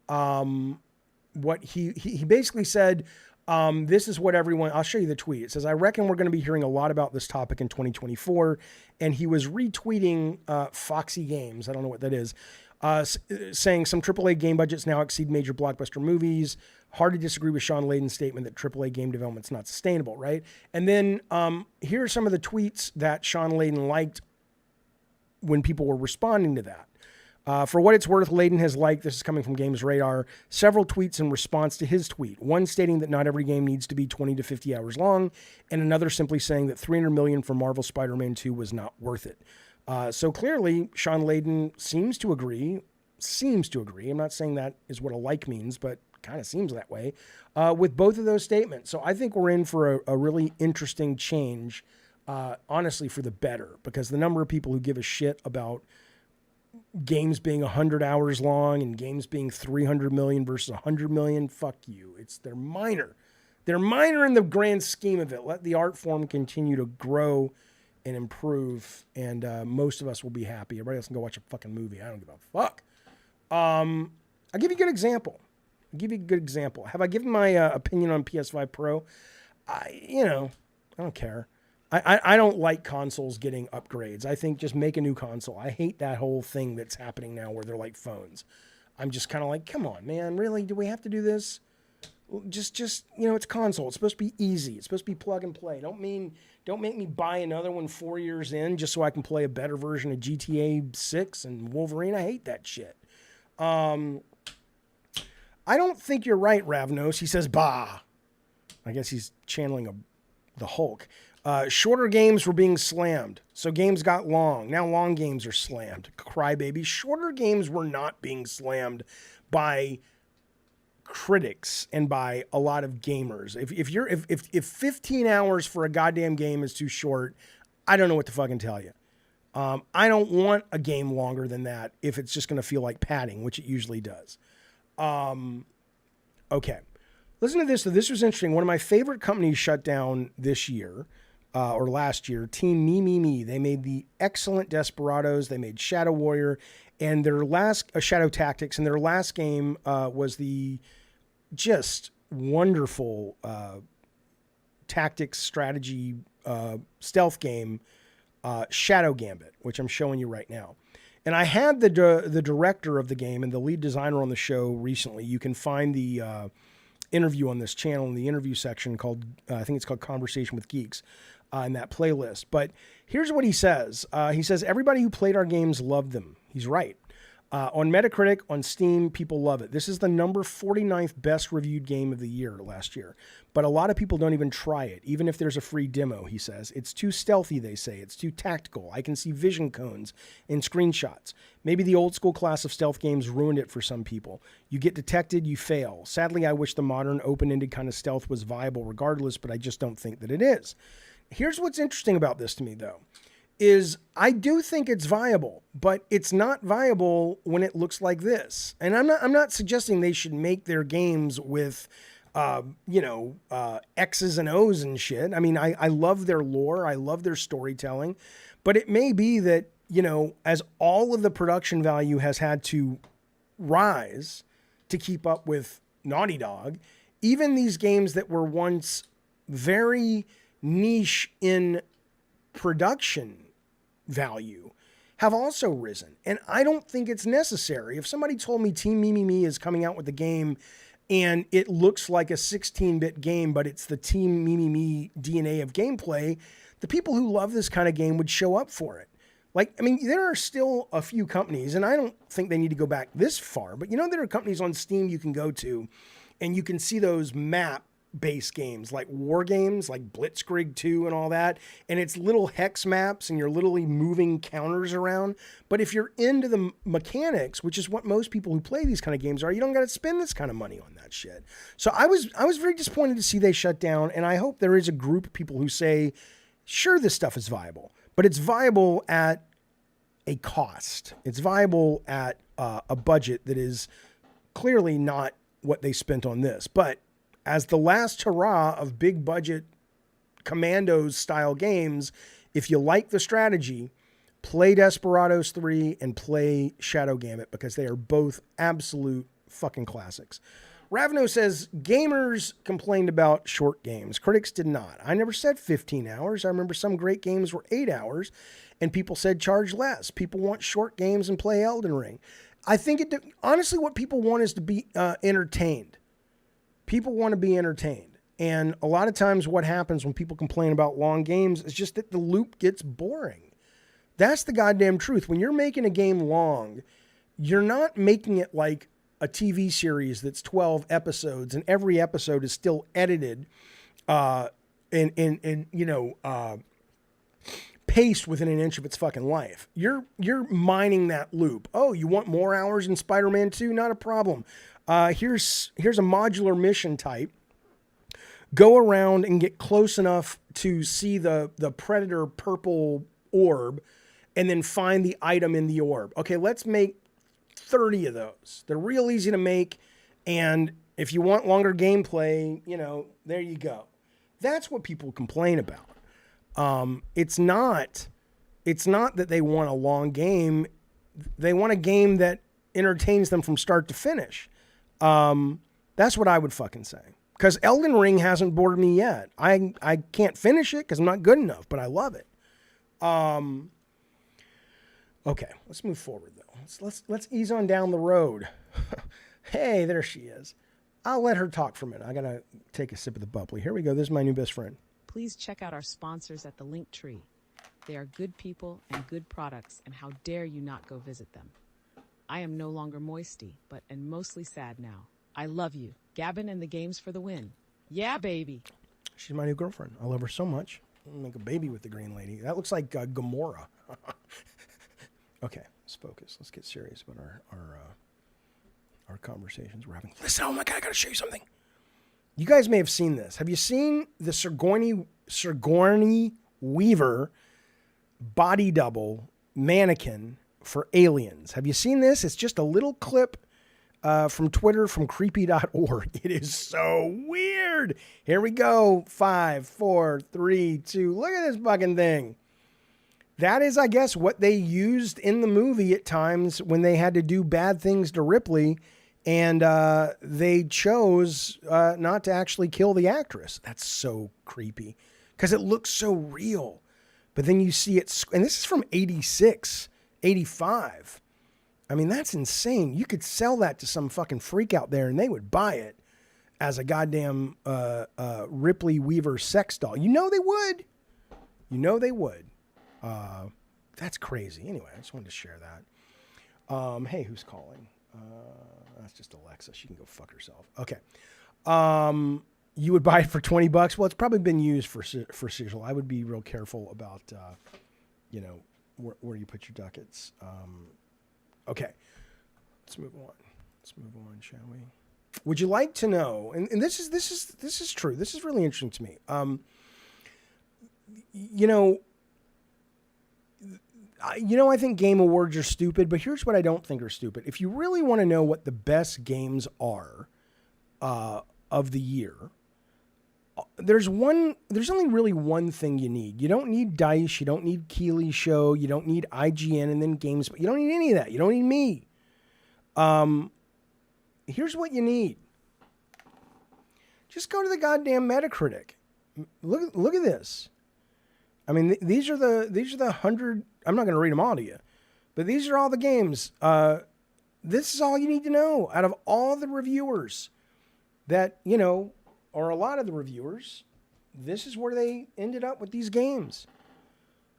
what he basically said, this is what everyone, I'll show you the tweet. It says, I reckon we're going to be hearing a lot about this topic in 2024. And he was retweeting Foxy Games. I don't know what that is. Saying some AAA game budgets now exceed major blockbuster movies. Hard to disagree with Shawn Layden's statement that AAA game development's not sustainable, right? And then here are some of the tweets that Shawn Layden liked when people were responding to that. For what it's worth, Layden has liked, this is coming from Games Radar, several tweets in response to his tweet. One stating that not every game needs to be 20 to 50 hours long, and another simply saying that $300 million for Marvel Spider-Man 2 was not worth it. So clearly, Shawn Layden seems to agree. I'm not saying that is what a like means, but kind of seems that way, with both of those statements. So I think we're in for a really interesting change, honestly, for the better, because the number of people who give a shit about games being 100 hours long and games being 300 million versus 100 million, fuck you. They're minor. They're minor in the grand scheme of it. Let the art form continue to grow and improve, and most of us will be happy. Everybody else can go watch a fucking movie. I don't give a fuck. I'll give you a good example. Have I given my opinion on PS5 Pro? I don't care. I don't like consoles getting upgrades. I think just make a new console. I hate that whole thing that's happening now where they're like phones. I'm just kind of like, come on, man, really? Do we have to do this? Just it's console. It's supposed to be easy. It's supposed to be plug and play. Don't make me buy another one 4 years in just so I can play a better version of GTA 6 and Wolverine. I hate that shit. I don't think you're right, Ravnos. He says, bah. I guess he's channeling the Hulk. Shorter games were being slammed, so games got long. Now long games are slammed. Crybaby. Shorter games were not being slammed by critics and by a lot of gamers. If 15 hours for a goddamn game is too short, I don't know what to fucking tell you. I don't want a game longer than that if it's just going to feel like padding, which it usually does. Okay. Listen to this. So this was interesting. One of my favorite companies shut down this year, or last year, Team Me. They made the excellent Desperados. They made Shadow Warrior, and their last Shadow Tactics, and their last game was the just wonderful tactics strategy stealth game, Shadow Gambit, which I'm showing you right now. And I had the director of the game and the lead designer on the show recently. You can find the interview on this channel in the interview section called, I think it's called Conversation with Geeks, in that playlist. But here's what he says. He says, everybody who played our games loved them. He's right. On Metacritic, on Steam, people love it. This is the number 49th best reviewed game of the year last year. But a lot of people don't even try it, even if there's a free demo, he says. It's too stealthy, they say. It's too tactical. I can see vision cones in screenshots. Maybe the old school class of stealth games ruined it for some people. You get detected, you fail. Sadly, I wish the modern open-ended kind of stealth was viable regardless, but I just don't think that it is. Here's what's interesting about this to me, though, is I do think it's viable, but it's not viable when it looks like this. And I'm not suggesting they should make their games with, X's and O's and shit. I mean, I love their lore. I love their storytelling, but it may be that, as all of the production value has had to rise to keep up with Naughty Dog, even these games that were once very niche in production value have also risen. And I don't think it's necessary. If somebody told me Team Me is coming out with a game and it looks like a 16-bit game, but it's the Team Me DNA of gameplay, the people who love this kind of game would show up for it. There are still a few companies, and I don't think they need to go back this far, but there are companies on Steam you can go to and you can see those map-based games, like war games, like Blitzkrieg 2 and all that, and it's little hex maps and you're literally moving counters around. But if you're into the mechanics, which is what most people who play these kind of games are, you don't got to spend this kind of money on that shit. So I was very disappointed to see they shut down, and I hope there is a group of people who say, sure, this stuff is viable, but it's viable at a cost. It's viable at a budget that is clearly not what they spent on this. But as the last hurrah of big budget Commandos style games, if you like the strategy, play Desperados 3 and play Shadow Gambit, because they are both absolute fucking classics. Ravno says gamers complained about short games. Critics did not. I never said 15 hours. I remember some great games were 8 hours and people said charge less. People want short games and play Elden Ring. I think honestly what people want is to be entertained. People want to be entertained. And a lot of times what happens when people complain about long games is just that the loop gets boring. That's the goddamn truth. When you're making a game long, you're not making it like a TV series that's 12 episodes and every episode is still edited paced within an inch of its fucking life. You're mining that loop. Oh, you want more hours in Spider-Man 2? Not a problem. Here's a modular mission type. Go around and get close enough to see the Predator purple orb and then find the item in the orb. Okay, let's make 30 of those. They're real easy to make, and if you want longer gameplay, there you go. That's what people complain about. It's not that they want a long game. They want a game that entertains them from start to finish. That's what I would fucking say. Because Elden Ring hasn't bored me yet. I can't finish it because I'm not good enough, but I love it. Okay, let's move forward though. Let's ease on down the road. Hey, there she is. I'll let her talk for a minute. I gotta take a sip of the bubbly. Here we go. This is my new best friend. Please check out our sponsors at the link tree. They are good people and good products, and how dare you not go visit them. I am no longer moisty, but am mostly sad now. I love you. Gavin and the games for the win. Yeah, baby. She's my new girlfriend. I love her so much. I'll make a baby with the green lady. That looks like Gamora. Okay, let's focus. Let's get serious about our conversations we're having. Listen, oh my God, I gotta show you something. You guys may have seen this. Have you seen the Sigourney Weaver body double mannequin for Aliens? Have you seen this? It's just a little clip from Twitter from creepy.org. It is so weird. Here we go. 5, 4, 3, 2. Look at this fucking thing. That is, I guess, what they used in the movie at times when they had to do bad things to Ripley, and they chose not to actually kill the actress. That's so creepy because it looks so real. But then you see it, and this is from 86, 85. I mean, that's insane. You could sell that to some fucking freak out there and they would buy it as a goddamn Ripley Weaver sex doll. You know they would. You know they would. That's crazy. Anyway, I just wanted to share that. Hey, who's calling? That's just Alexa. She can go fuck herself. Okay. You would buy it for $20? Well, it's probably been used for sigil. I would be real careful about, where you put your ducats. Okay. Let's move on. Shall we? Would you like to know? And this is true. This is really interesting to me. I think game awards are stupid, but here's what I don't think are stupid. If you really want to know what the best games are of the year, there's only really one thing you need. You don't need DICE, you don't need Keeley Show, you don't need IGN and then games, but you don't need any of that. You don't need me. Here's what you need. Just go to the goddamn Metacritic. Look at this. I mean, these are the 100. I'm not going to read them all to you, but these are all the games. This is all you need to know out of all the reviewers that, or a lot of the reviewers. This is where they ended up with these games.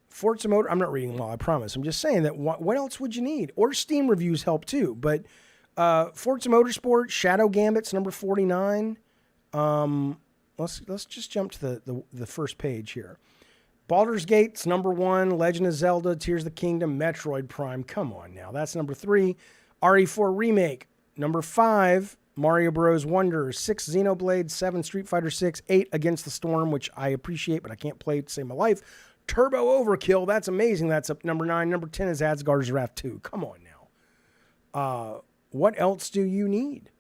Forza Motor. I'm not reading them all, I promise. I'm just saying that what else would you need? Or Steam reviews help too. But Forza Motorsport, Shadow Gambit's number 49. Let's just jump to the first page here. Baldur's Gate's number 1, Legend of Zelda, Tears of the Kingdom, Metroid Prime. Come on now. That's number 3. RE4 Remake. Number 5, Mario Bros. Wonder. 6, Xenoblade. 7, Street Fighter 6. 8, Against the Storm, which I appreciate, but I can't play to save my life. Turbo Overkill. That's amazing. That's up number 9. Number 10 is Asgard's Wrath 2. Come on now. What else do you need?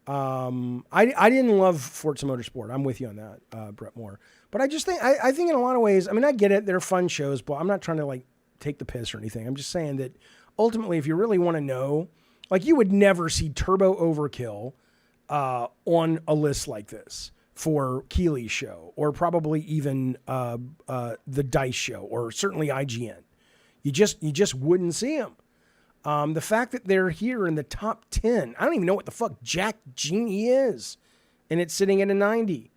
I didn't love Forza Motorsport. I'm with you on that, Brett Moore. But I just think, I think in a lot of ways, I mean, I get it. They're fun shows, but I'm not trying to take the piss or anything. I'm just saying that ultimately, if you really want to know, you would never see Turbo Overkill, on a list like this for Keeley's show, or probably even, the DICE show, or certainly IGN. You just wouldn't see them. The fact that they're here in the top 10, I don't even know what the fuck Jack Genie is, and it's sitting at a 90.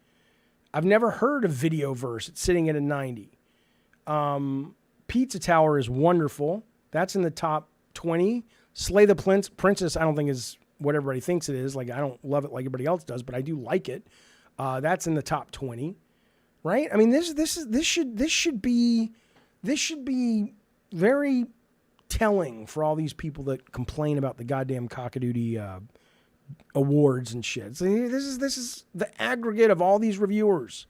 I've never heard of Videoverse. It's sitting at a 90. Pizza Tower is wonderful. That's in the top 20. Slay the Princess, I don't think is what everybody thinks it is. I don't love it like everybody else does, but I do like it. That's in the top 20, right? I mean, this should be very telling for all these people that complain about the goddamn cockadoodie awards and shit. So this is the aggregate of all these reviewers,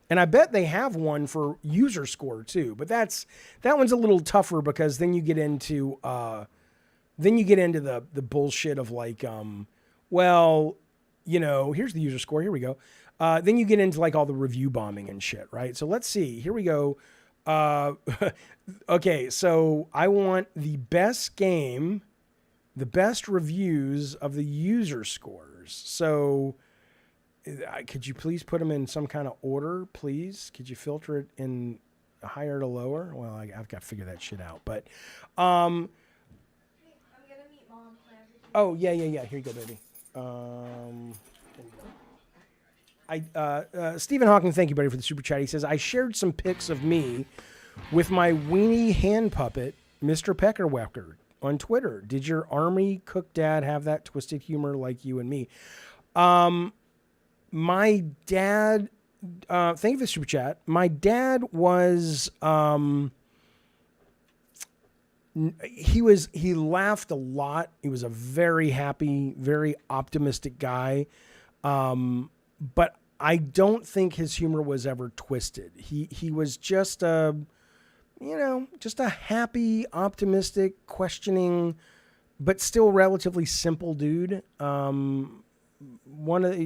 and I bet they have one for user score too. But that one's a little tougher because then you get into the bullshit of here's the user score. Here we go. Then you get into all the review bombing and shit, right? So let's see. Here we go. Okay, so I want the best game, the best reviews of the user scores. So could you please put them in some kind of order, please? Could you filter it in higher to lower? Well, I've got to figure that shit out. But, I'm gonna meet Mom. Oh, yeah. Here you go, baby. Stephen Hawking, thank you, buddy, for the super chat. He says, I shared some pics of me with my weenie hand puppet, Mr. Peckerwecker. on Twitter. Did your army cook dad have that twisted humor like you and me? My dad, thank you for the super chat. My dad was, he laughed a lot. He was a very happy, very optimistic guy. But I don't think his humor was ever twisted. He was just just a happy, optimistic, questioning, but still relatively simple dude.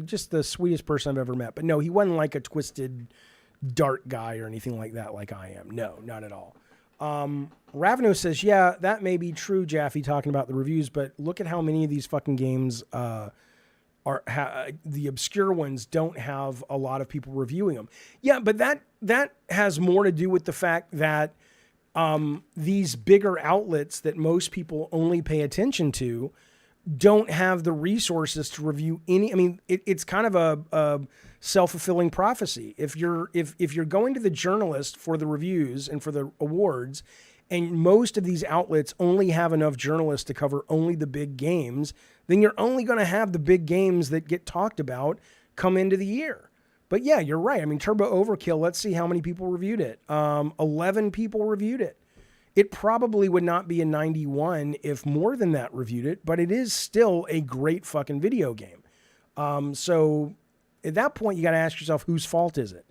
Just the sweetest person I've ever met. But no, he wasn't like a twisted, dark guy or anything like that like I am. No, not at all. Raveno says, yeah, that may be true, Jaffe, talking about the reviews, but look at how many of these fucking games the obscure ones don't have a lot of people reviewing them. Yeah, but that has more to do with the fact that these bigger outlets that most people only pay attention to don't have the resources to review any. I mean, it's kind of a self-fulfilling prophecy. If you're going to the journalist for the reviews and for the awards, and most of these outlets only have enough journalists to cover only the big games, then you're only going to have the big games that get talked about come into the year. But yeah, you're right. I mean, Turbo Overkill, let's see how many people reviewed it. 11 people reviewed it. It probably would not be a 91 if more than that reviewed it, but it is still a great fucking video game. So at that point, you got to ask yourself, whose fault is it?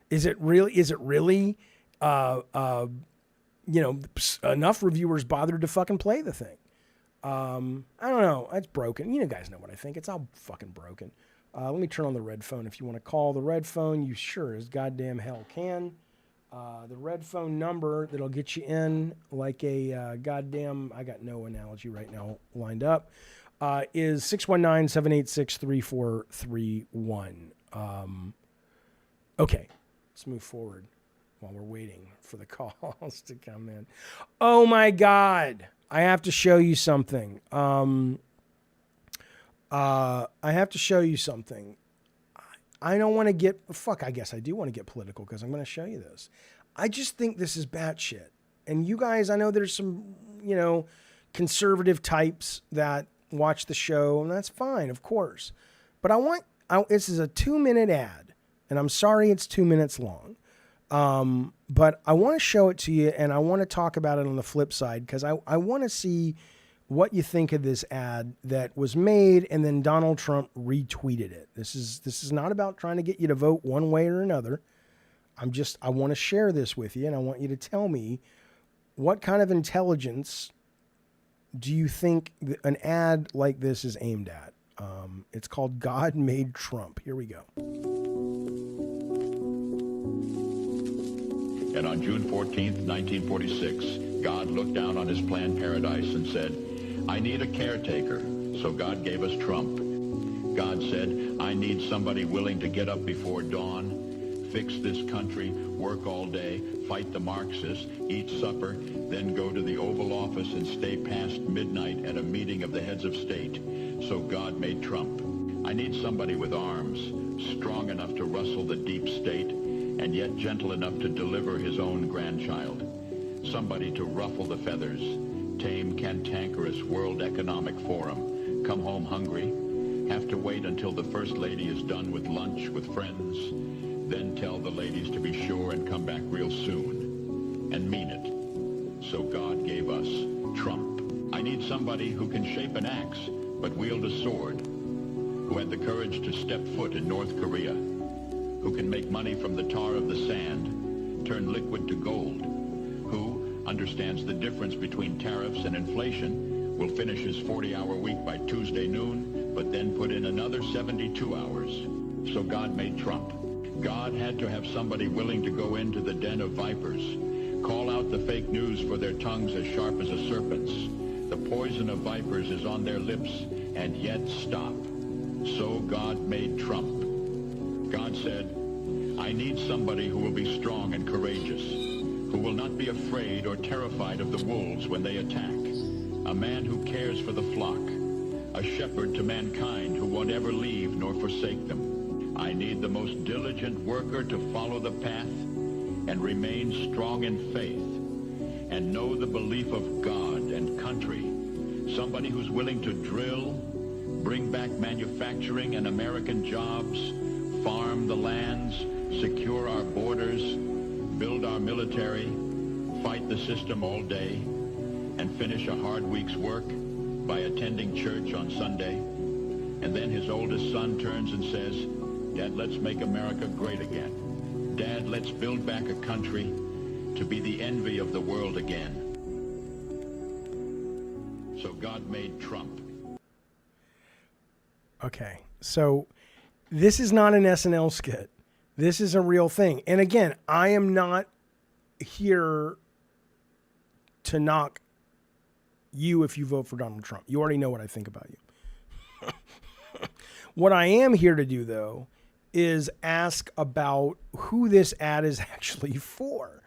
Is it really, enough reviewers bothered to fucking play the thing? I don't know. It's broken. You guys know what I think. It's all fucking broken. Let me turn on the red phone. If you want to call the red phone, you sure as goddamn hell can. The red phone number that'll get you in like a goddamn, I got no analogy right now lined up, is 619-786-3431. Okay, let's move forward while we're waiting for the calls to come in. Oh my God, I have to show you something. I don't want to get, I guess I do want to get political because I'm going to show you this. I just think this is batshit. And you guys, I know there's some, conservative types that watch the show, and that's fine, of course. But this is a 2-minute ad, and I'm sorry it's 2 minutes long. But I want to show it to you, and I want to talk about it on the flip side because I want to see what you think of this ad that was made and then Donald Trump retweeted it. This is not about trying to get you to vote one way or another. I want to share this with you, and I want you to tell me what kind of intelligence do you think an ad like this is aimed at? It's called God Made Trump. Here we go. And on June 14th, 1946, God looked down on his planned paradise and said, I need a caretaker, so God gave us Trump. God said, I need somebody willing to get up before dawn, fix this country, work all day, fight the Marxists, eat supper, then go to the Oval Office and stay past midnight at a meeting of the heads of state. So God made Trump. I need somebody with arms, strong enough to rustle the deep state, and yet gentle enough to deliver his own grandchild. Somebody to ruffle the feathers, tame cantankerous World Economic Forum, come home hungry, have to wait until the First Lady is done with lunch with friends, then tell the ladies to be sure and come back real soon, and mean it. So God gave us Trump. I need somebody who can shape an axe, but wield a sword, who had the courage to step foot in North Korea, who can make money from the tar of the sand, turn liquid to gold, who understands the difference between tariffs and inflation, will finish his 40-hour week by Tuesday noon, but then put in another 72 hours. So God made Trump. God had to have somebody willing to go into the den of vipers, call out the fake news for their tongues as sharp as a serpent's. The poison of vipers is on their lips, and yet stop. So God made Trump. God said, I need somebody who will be strong and courageous, who will not be afraid or terrified of the wolves when they attack, a man who cares for the flock, a shepherd to mankind who won't ever leave nor forsake them. I need the most diligent worker to follow the path and remain strong in faith and know the belief of God and country. Somebody who's willing to drill, bring back manufacturing and American jobs, farm the lands, secure our borders, build our military, fight the system all day, and finish a hard week's work by attending church on Sunday. And then his oldest son turns and says, Dad, let's make America great again. Dad, let's build back a country to be the envy of the world again. So God made Trump. Okay, so this is not an SNL skit. This is a real thing. And again, I am not here to knock you if you vote for Donald Trump. You already know what I think about you. What I am here to do, though, is ask about who this ad is actually for,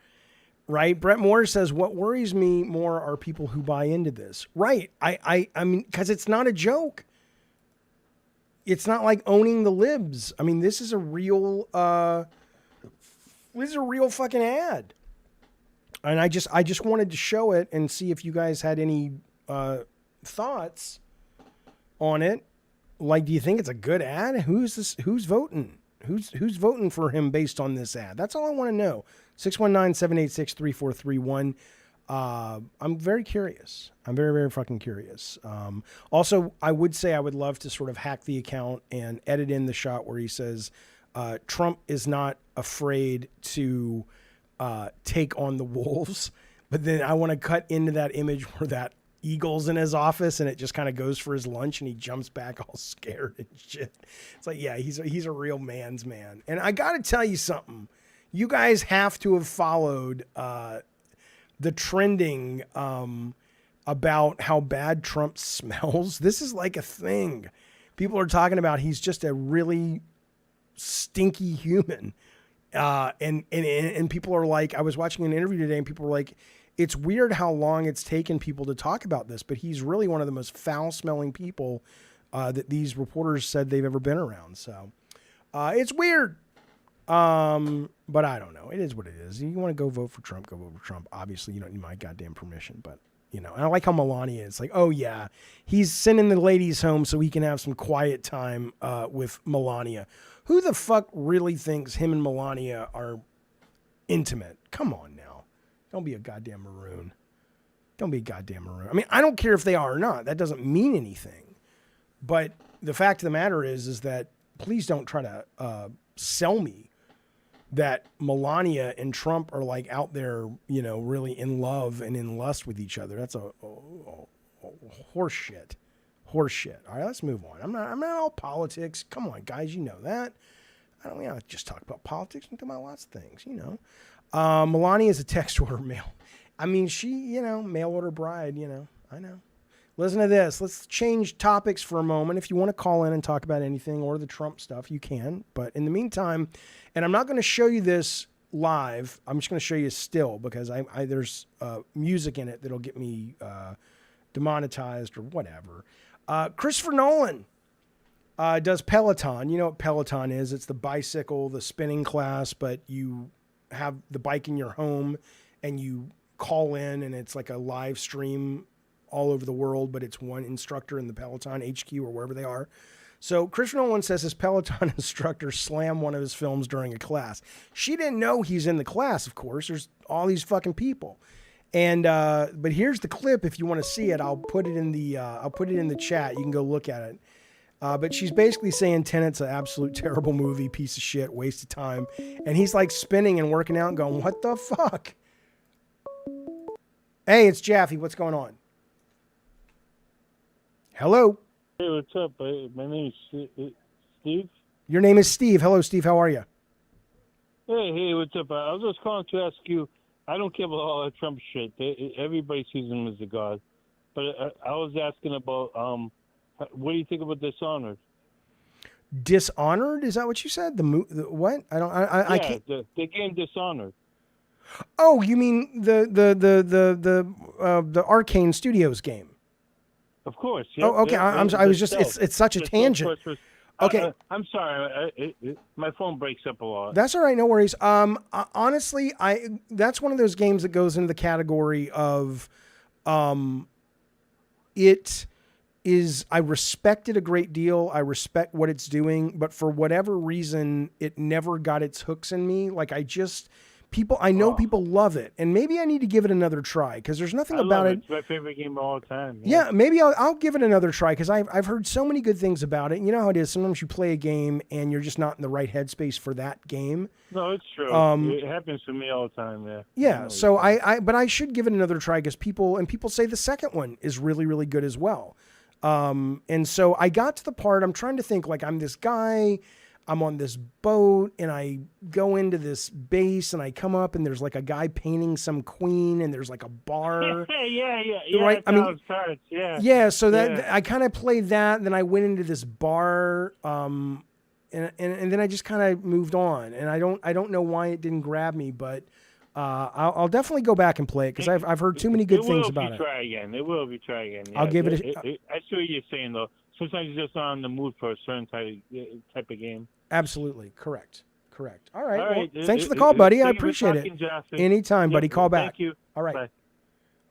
right? Brett Moore says, what worries me more are people who buy into this. Right. I mean, because it's not a joke. It's not like owning the libs. I mean, this is a real fucking ad. And I just wanted to show it and see if you guys had any thoughts on it. Like, do you think it's a good ad? Who's voting? Who's voting for him based on this ad? That's all I want to know. 619-786-3431. I'm very curious. I'm very, very fucking curious. Also, I would say I would love to sort of hack the account and edit in the shot where he says, Trump is not afraid to take on the wolves. But then I want to cut into that image where that eagle's in his office and it just kind of goes for his lunch and he jumps back all scared and shit. It's like, yeah, he's a real man's man. And I got to tell you something. You guys have to have followed the trending about how bad Trump smells. This is like a thing. People are talking about he's just a really stinky human. And people are like, I was watching an interview today and people were like, it's weird how long it's taken people to talk about this, but he's really one of the most foul-smelling people that these reporters said they've ever been around. So it's weird. But I don't know. It is what it is. You want to go vote for Trump, go vote for Trump. Obviously, you don't need my goddamn permission, but, you know. And I like how Melania is like, oh, yeah, he's sending the ladies home so he can have some quiet time with Melania. Who the fuck really thinks him and Melania are intimate? Come on now. Don't be a goddamn maroon. Don't be a goddamn maroon. I mean, I don't care if they are or not. That doesn't mean anything. But the fact of the matter is that please don't try to sell me that Melania and Trump are like out there, you know, really in love and in lust with each other. That's a horse shit. Horse shit. All right, let's move on. I'm not all politics. Come on, guys, you know that. I don't just talk about politics. We talk about lots of things, you know. Melania is a text order mail. I mean, she, you know, mail order bride, you know. I know. Listen to this. Let's change topics for a moment. If you want to call in and talk about anything or the Trump stuff, you can. But in the meantime, and I'm not going to show you this live. I'm just going to show you still because there's music in it that'll get me demonetized or whatever. Christopher Nolan does Peloton. You know what Peloton is. It's the bicycle, the spinning class, but you have the bike in your home and you call in and it's like a live stream all over the world, but it's one instructor in the Peloton HQ or wherever they are. So Christopher Nolan says his Peloton instructor slammed one of his films during a class. She didn't know he's in the class, of course. There's all these fucking people. And but here's the clip if you want to see it. I'll put it in the chat. You can go look at it. But she's basically saying Tenet's an absolute terrible movie, piece of shit, waste of time. And he's like spinning and working out and going, what the fuck? Hey, it's Jaffe. What's going on? Hello. Hey, what's up? My name is Steve. Your name is Steve. Hello, Steve. How are you? Hey, what's up? I was just calling to ask you, I don't care about all that Trump shit. Everybody sees him as a god. But I was asking about, what do you think about Dishonored? Dishonored? Is that what you said? The what? I can't. The game Dishonored. Oh, you mean the Arcane Studios game? Of course. Yep, oh, okay. I was just. It's such a tangent. Okay. I'm sorry. My phone breaks up a lot. That's all right. No worries. Honestly, that's one of those games that goes into the category of I respect it a great deal. I respect what it's doing, but for whatever reason, it never got its hooks in me. Like I know people love it, and maybe I need to give it another try because there's nothing about it. It's my favorite game of all time. Yeah, maybe I'll give it another try because I've heard so many good things about it. You know how it is. Sometimes you play a game and you're just not in the right headspace for that game. No, it's true. It happens to me all the time. Yeah. Yeah. So but I should give it another try because people say the second one is really, really good as well. And so I got to the part, I'm trying to think, like, I'm this guy, I'm on this boat, and I go into this base, and I come up, and there's like a guy painting some queen, and there's like a bar. Yeah. Right? I mean, yeah. Yeah. So that I kind of played that, and then I went into this bar, and then I just kind of moved on, and I don't know why it didn't grab me, but I'll definitely go back and play it because I've heard too many good things about it. It will be try again. Yeah. I'll give it. I see what you're saying though. Sometimes you're just not in the mood for a certain type of game. Absolutely correct. All right. All right. Well, thanks for the call, buddy. I appreciate it. Jaffe. Anytime, buddy. Call back. Thank you. All right. Bye.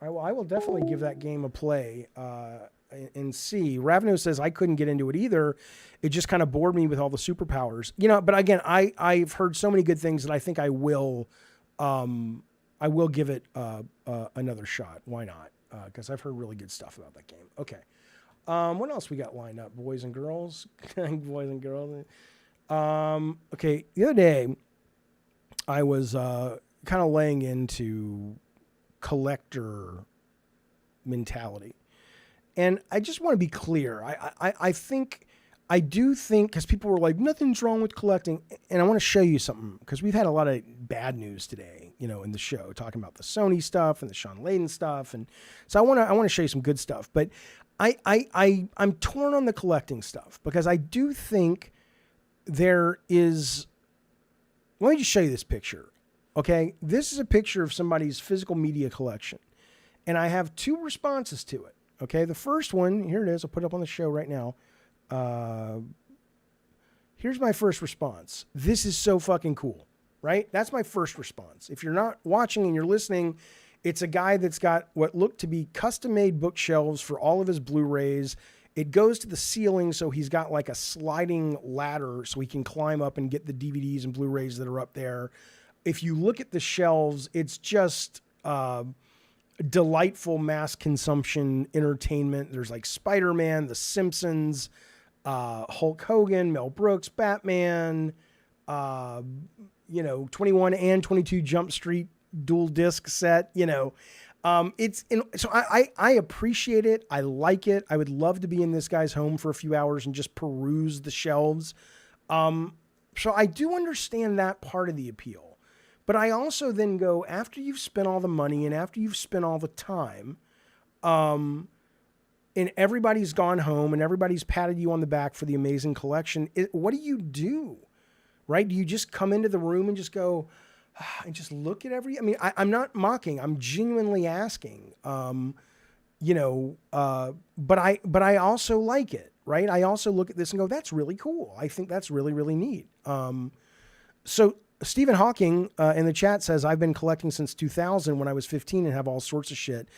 All right. Well, I will definitely give that game a play and see. Ravno says I couldn't get into it either. It just kind of bored me with all the superpowers. You know, but again, I've heard so many good things that I think I will give it another shot. Why not? Because I've heard really good stuff about that game. Okay. What else we got lined up? Boys and girls? Boys and girls. Okay. The other day, I was kind of laying into collector mentality. And I just want to be clear. I do think, because people were like, nothing's wrong with collecting. And I want to show you something, because we've had a lot of bad news today, in the show, talking about the Sony stuff and the Shawn Layden stuff. And so I want to show you some good stuff. But I'm torn on the collecting stuff, because I do think there is, let me just show you this picture. Okay. This is a picture of somebody's physical media collection. And I have two responses to it. Okay. The first one, here it is. I'll put it up on the show right now. Here's my first response. This is so fucking cool, right? That's my first response. If you're not watching and you're listening, it's a guy that's got what look to be custom-made bookshelves for all of his Blu-rays. It goes to the ceiling, so he's got like a sliding ladder so he can climb up and get the DVDs and Blu-rays that are up there. If you look at the shelves, it's just delightful mass consumption entertainment. There's like Spider-Man, The Simpsons, Hulk Hogan, Mel Brooks, Batman, 21 and 22 Jump Street dual disc set, so I appreciate it. I like it. I would love to be in this guy's home for a few hours and just peruse the shelves. So I do understand that part of the appeal, but I also then go, after you've spent all the money and after you've spent all the time, and everybody's gone home and everybody's patted you on the back for the amazing collection, what do you do, right? Do you just come into the room and just go and just look at I'm not mocking. I'm genuinely asking, but I also like it, right? I also look at this and go, that's really cool. I think that's really, really neat. So Stephen Hawking in the chat says, I've been collecting since 2000 when I was 15 and have all sorts of shit.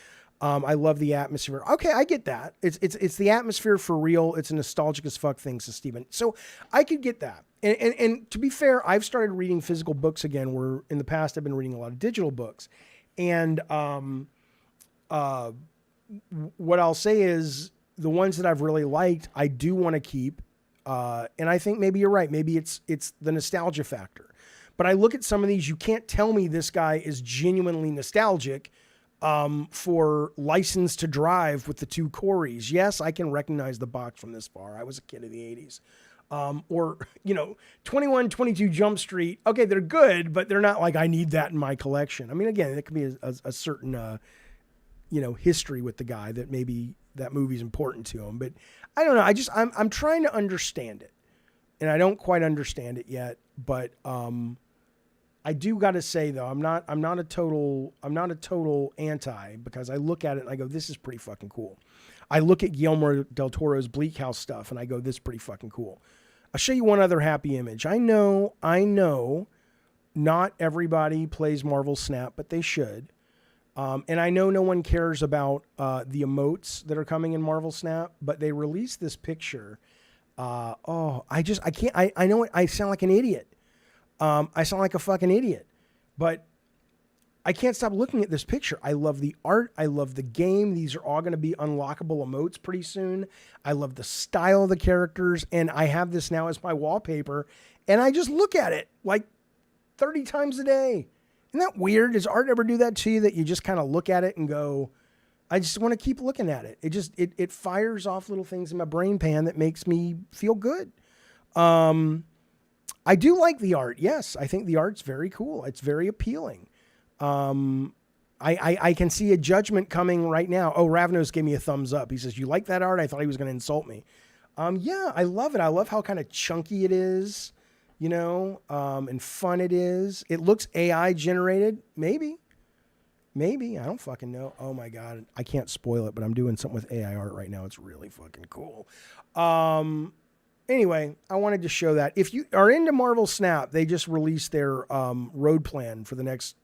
I love the atmosphere. Okay, I get that. It's the atmosphere for real. It's a nostalgic as fuck thing, says Steven. So I could get that. And to be fair, I've started reading physical books again, where in the past I've been reading a lot of digital books. And what I'll say is the ones that I've really liked, I do want to keep. And I think maybe you're right. Maybe it's the nostalgia factor. But I look at some of these, you can't tell me this guy is genuinely nostalgic for License to Drive with the two Coreys. Yes, I can recognize the box from this far. I was a kid of the 80s. Or 21, 22 Jump Street. Okay, they're good, but they're not like I need that in my collection. I mean, again, it could be a certain, history with the guy that maybe that movie's important to him. But I don't know. I'm trying to understand it, and I don't quite understand it yet. But I do got to say though, I'm not a total anti, because I look at it and I go, this is pretty fucking cool. I look at Guillermo del Toro's Bleak House stuff and I go, this is pretty fucking cool. I'll show you one other happy image. I know not everybody plays Marvel Snap, but they should. And I know no one cares about the emotes that are coming in Marvel Snap, but they released this picture. I can't. I know I sound like an idiot. I sound like a fucking idiot, but I can't stop looking at this picture. I love the art. I love the game. These are all going to be unlockable emotes pretty soon. I love the style of the characters, and I have this now as my wallpaper, and I just look at it like 30 times a day. Isn't that weird? Does art ever do that to you, that you just kind of look at it and go, I just want to keep looking at it? It fires off little things in my brain pan that makes me feel good. I do like the art. Yes, I think the art's very cool. It's very appealing. I can see a judgment coming right now. Oh, Ravnos gave me a thumbs up. He says, you like that art? I thought he was going to insult me. Yeah, I love it. I love how kind of chunky it is, you know, and fun it is. It looks AI generated. Maybe. I don't fucking know. Oh my God. I can't spoil it, but I'm doing something with AI art right now. It's really fucking cool. Anyway, I wanted to show that. If you are into Marvel Snap, they just released their road plan for the next,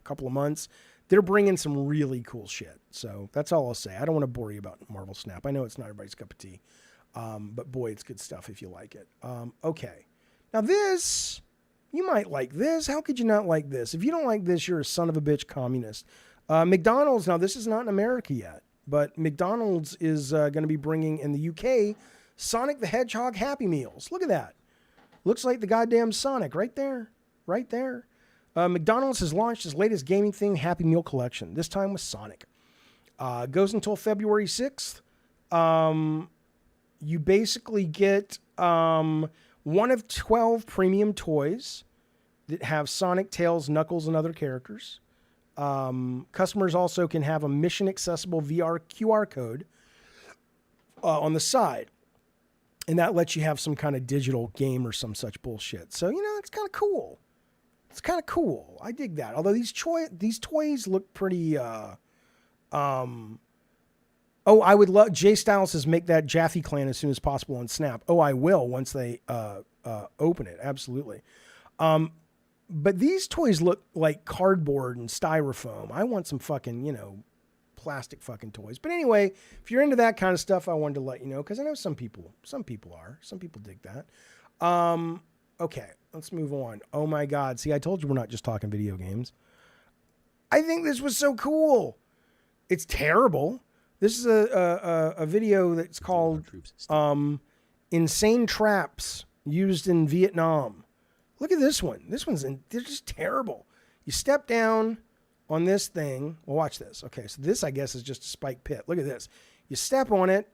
couple of months. They're bringing some really cool shit. So that's all I'll say. I don't want to bore you about Marvel Snap. I know it's not everybody's cup of tea. But boy, it's good stuff if you like it. Okay. Now this, you might like this. How could you not like this? If you don't like this, you're a son of a bitch communist. McDonald's, now this is not in America yet, but McDonald's is going to be bringing in the UK Sonic the Hedgehog Happy Meals. Look at that. Looks like the goddamn Sonic right there. Right there. McDonald's has launched its latest gaming thing, Happy Meal Collection, this time with Sonic. Goes until February 6th. You basically get one of 12 premium toys that have Sonic, Tails, Knuckles, and other characters. Customers also can have a mission-accessible VR QR code on the side. And that lets you have some kind of digital game or some such bullshit. So, it's kind of cool. It's kind of cool. I dig that. Although these toys look pretty... I would love... Jay Styles says make that Jaffe clan as soon as possible on Snap. Oh, I will once they open it. Absolutely. But these toys look like cardboard and styrofoam. I want some fucking, plastic fucking toys. But anyway, if you're into that kind of stuff, I wanted to let you know, because I know some people are. Some people dig that. Okay, let's move on. Oh my God. See, I told you we're not just talking video games. I think this was so cool. It's terrible. This is a video that's called Insane Traps Used in Vietnam. Look at this one. They're just terrible. You step down on this thing. Well, watch this. Okay, so this, I guess, is just a spike pit. Look at this. You step on it,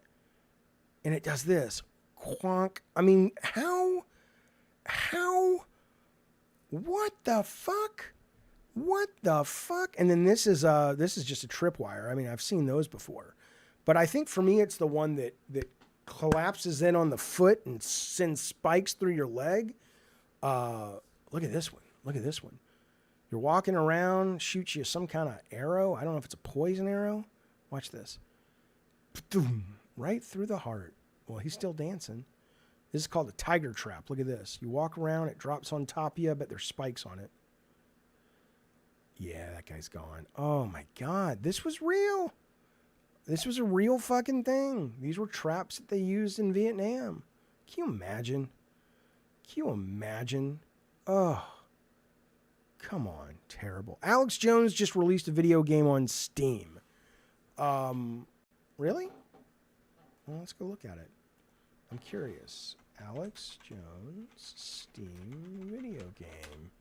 and it does this. Quonk. I mean, how? What the fuck? What the fuck? And then this is just a tripwire. I mean, I've seen those before. But I think for me, it's the one that collapses in on the foot and sends spikes through your leg. Look at this one. Look at this one. You're walking around, shoots you some kind of arrow. I don't know if it's a poison arrow. Watch this. Right through the heart. Well, he's still dancing. This is called a tiger trap. Look at this. You walk around, it drops on top of you, but there's spikes on it. Yeah, that guy's gone. Oh my God, this was real. This was a real fucking thing. These were traps that they used in Vietnam. Can you imagine? Can you imagine? Oh, come on. Terrible. Alex Jones just released a video game on Steam. Really? Well, let's go look at it. I'm curious. Alex Jones Steam video game.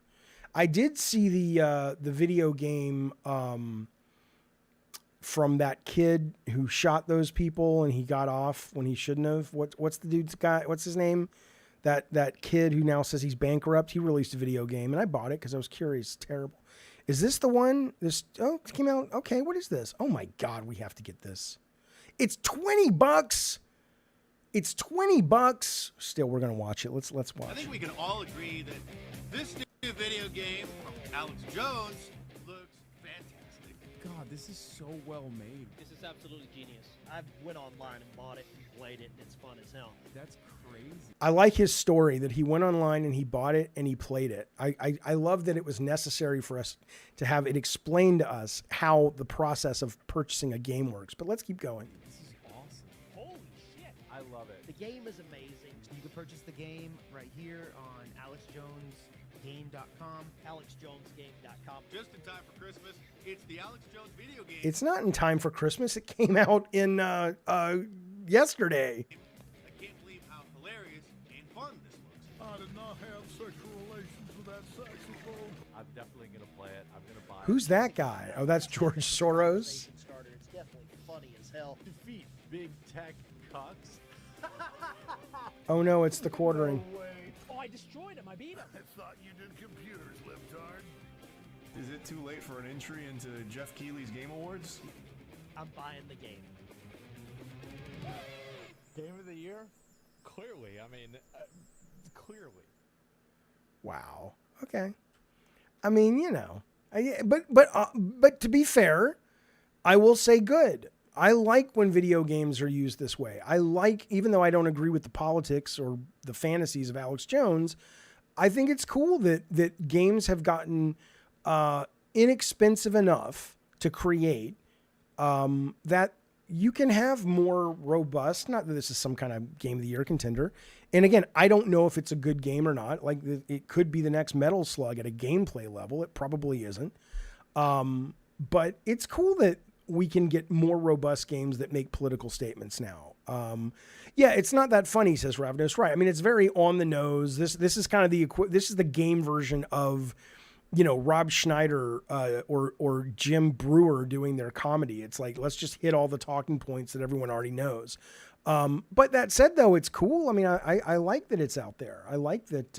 I did see the video game from that kid who shot those people and he got off when he shouldn't have. What's the dude's guy? What's his name? That kid who now says he's bankrupt. He released a video game and I bought it because I was curious. It's terrible. Is this the one? It came out. Okay, what is this? Oh my God, we have to get this. It's $20. It's $20. Still, we're gonna watch it. Let's watch. I think we can all agree that this new video game from Alex Jones looks fantastic. God, this is so well made. This is absolutely genius. I went online and bought it. played it, and it's fun as hell. That's crazy. I like his story that he went online and he bought it and he played it. I love that it was necessary for us to have it explained to us how the process of purchasing a game works. But let's keep going. This is awesome. Holy shit! I love it. The game is amazing. You can purchase the game right here on AlexJonesGame.com. AlexJonesGame.com. Just in time for Christmas, it's the Alex Jones video game. It's not in time for Christmas. It came out in yesterday. I can't believe how hilarious and fun this looks. I did not have sexual relations with that saxophone. I'm definitely going to play it. I'm going to buy it. Who's that guy? Oh, that's George Soros. It's definitely funny as hell. Defeat big tech cucks. Oh no, it's the quartering. No way. Oh, I destroyed him. I beat him. I thought you did computers, libtard. Is it too late for an entry into Jeff Keighley's Game Awards? I'm buying the game. Game of the year? Clearly. I mean, clearly. Wow. Okay. I mean, you know, but to be fair, I will say good. I like when video games are used this way. I like, even though I don't agree with the politics or the fantasies of Alex Jones, I think it's cool that games have gotten inexpensive enough to create that you can have more robust, not that this is some kind of Game of the Year contender. And again, I don't know if it's a good game or not. Like it could be the next Metal Slug at a gameplay level. It probably isn't. But it's cool that we can get more robust games that make political statements now. Yeah, it's not that funny, says Ravenous. Right. I mean, it's very on the nose. This is kind of this is the game version of, you know, Rob Schneider or Jim Brewer doing their comedy. It's like, let's just hit all the talking points that everyone already knows. But that said, though, it's cool. I mean, I like that it's out there. I like that,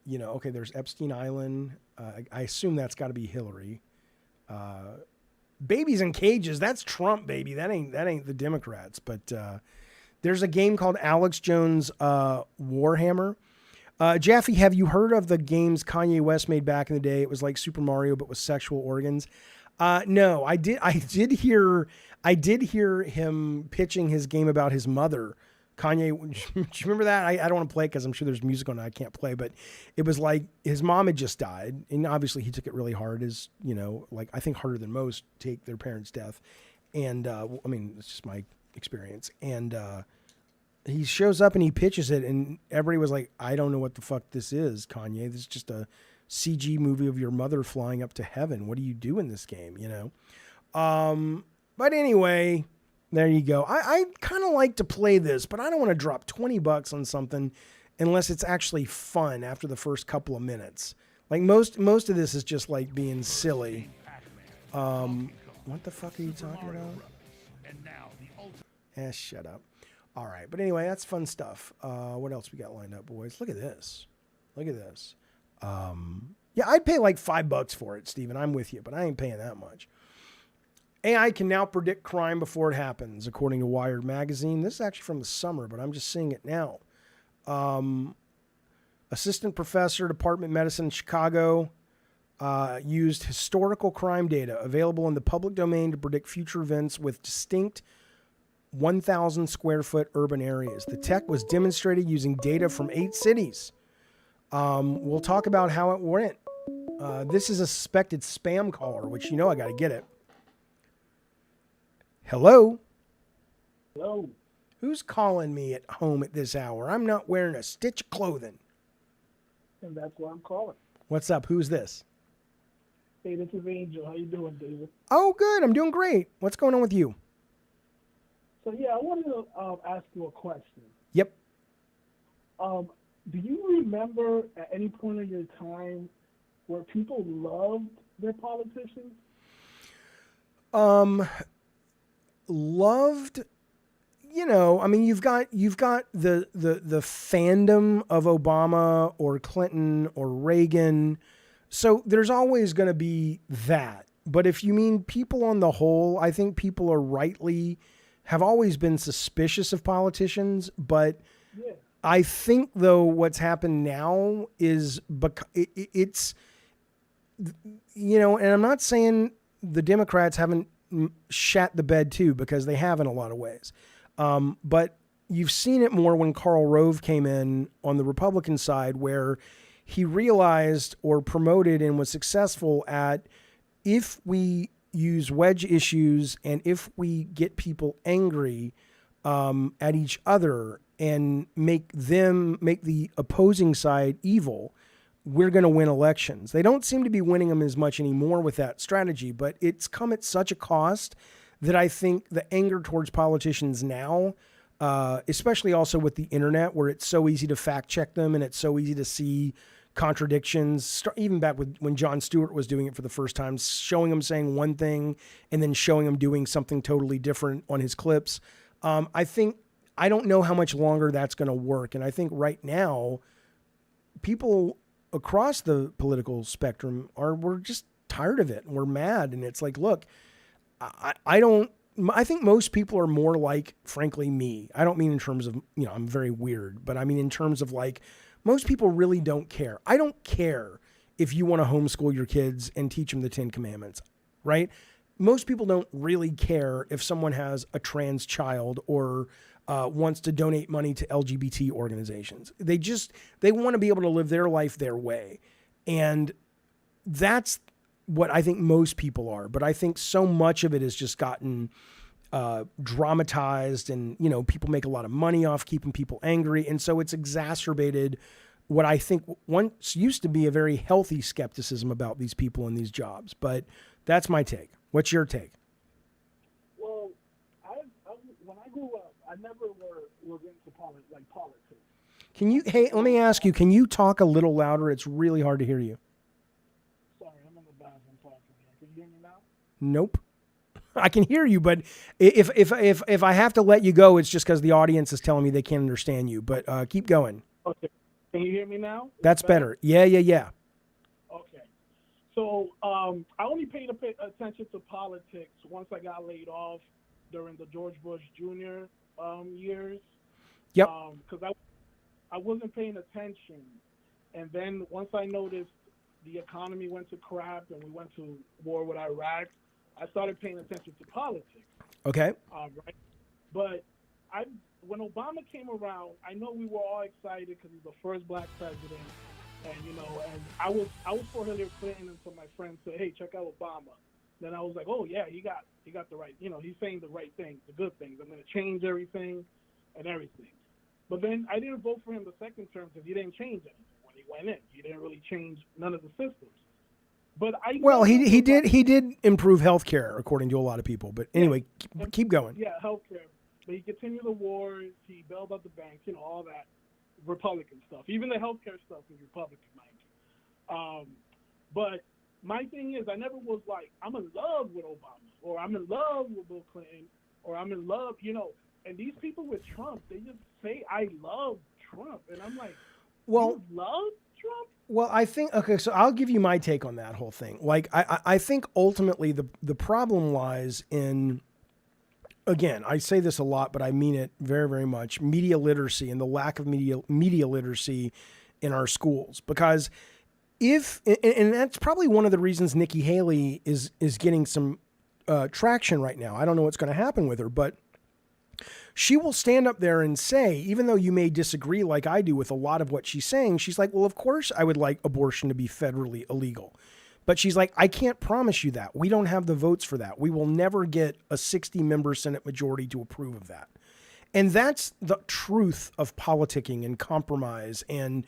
you know, okay, there's Epstein Island. I assume that's got to be Hillary. Babies in cages, that's Trump, baby. That ain't the Democrats. But there's a game called Alex Jones Warhammer. Jaffe, have you heard of the games Kanye West made back in the day? It was like Super Mario, but with sexual organs. No, I did hear him pitching his game about his mother. Kanye, do you remember that? I don't want to play it because I'm sure there's music on it I can't play, but it was like his mom had just died, and obviously he took it really hard, as you know, like I think harder than most take their parents' death. And I mean, it's just my experience. And he shows up and he pitches it, and everybody was like, I don't know what the fuck this is, Kanye. This is just a CG movie of your mother flying up to heaven. What do you do in this game, you know? But anyway, there you go. I kind of like to play this, but I don't want to drop $20 on something unless it's actually fun after the first couple of minutes. Like most of this is just like being silly. What the fuck are you talking about? Shut up. All right. But anyway, that's fun stuff. What else we got lined up, boys? Look at this. Yeah, I'd pay like $5 for it, Steven. I'm with you, but I ain't paying that much. AI can now predict crime before it happens, according to Wired magazine. This is actually from the summer, but I'm just seeing it now. Assistant professor, Department of Medicine in Chicago, used historical crime data available in the public domain to predict future events with distinct 1,000 square foot urban areas. The tech was demonstrated using data from 8 cities. We'll talk about how it went. This is a suspected spam caller, which you know I got to get it. Hello? Hello? Who's calling me at home at this hour? I'm not wearing a stitch of clothing. And that's why I'm calling. What's up? Who's this? Hey, this is Angel. How you doing, David? Oh, good. I'm doing great. What's going on with you? So, yeah, I wanted to ask you a question. Yep. Do you remember at any point in your time where people loved their politicians? Loved, you know, I mean, you've got the fandom of Obama or Clinton or Reagan. So there's always going to be that. But if you mean people on the whole, I think people have always been suspicious of politicians. But yeah. I think, though, what's happened now is it's, you know, and I'm not saying the Democrats haven't shat the bed too, because they have in a lot of ways. But you've seen it more when Karl Rove came in on the Republican side, where he realized or promoted and was successful at, if we use wedge issues and if we get people angry at each other and make the opposing side evil, we're going to win elections. They don't seem to be winning them as much anymore with that strategy, but it's come at such a cost that I think the anger towards politicians now, especially also with the internet, where it's so easy to fact check them and it's so easy to see contradictions, even back when Jon Stewart was doing it for the first time, showing him saying one thing and then showing him doing something totally different on his clips. I don't know how much longer that's going to work. And I think right now, people across the political spectrum we're just tired of it and we're mad. And it's like, look, I think most people are more like, frankly, me. I don't mean in terms of, I'm very weird, but I mean in terms of like, most people really don't care. I don't care if you want to homeschool your kids and teach them the 10 Commandments, right? Most people don't really care if someone has a trans child or wants to donate money to LGBT organizations. They want to be able to live their life their way. And that's what I think most people are. But I think so much of it has just gotten dramatized, and, people make a lot of money off keeping people angry. And so it's exacerbated what I think once used to be a very healthy skepticism about these people in these jobs. But that's my take. What's your take? Well, when I grew up, I never was into politics. Hey, let me ask you, can you talk a little louder? It's really hard to hear you. Sorry, I'm in the bathroom talking. Can you hear me now? Nope. I can hear you, but if I have to let you go, it's just because the audience is telling me they can't understand you. But keep going. Okay. Can you hear me now? That's better. Yeah. Okay. So I only paid attention to politics once I got laid off during the George Bush Jr. Years. Yep. Because I wasn't paying attention. And then once I noticed the economy went to crap and we went to war with Iraq, I started paying attention to politics. Okay. Right. But when Obama came around, I know we were all excited because he's the first black president, and and I was for Hillary Clinton until my friend said, "Hey, check out Obama." Then I was like, "Oh yeah, he got the right, he's saying the right things, the good things. I'm going to change everything and everything." But then I didn't vote for him the second term because he didn't change anything when he went in. He didn't really change none of the systems. But he did improve healthcare according to a lot of people. But anyway, keep going. Yeah, healthcare. But he continued the wars. He bailed out the banks. All that Republican stuff. Even the healthcare stuff was Republican, mind you. But my thing is, I never was like, I'm in love with Obama, or I'm in love with Bill Clinton, or I'm in love, And these people with Trump, they just say, I love Trump. And I'm like, you love Trump? Well, I think, okay, so I'll give you my take on that whole thing. Like, I think ultimately the problem lies in, again, I say this a lot, but I mean it very, very much, media literacy and the lack of media literacy in our schools. Because and that's probably one of the reasons Nikki Haley is getting some traction right now. I don't know what's going to happen with her, but she will stand up there and say, even though you may disagree like I do with a lot of what she's saying, she's like, well, of course I would like abortion to be federally illegal. But she's like, I can't promise you that. We don't have the votes for that. We will never get a 60-member Senate majority to approve of that. And that's the truth of politicking and compromise and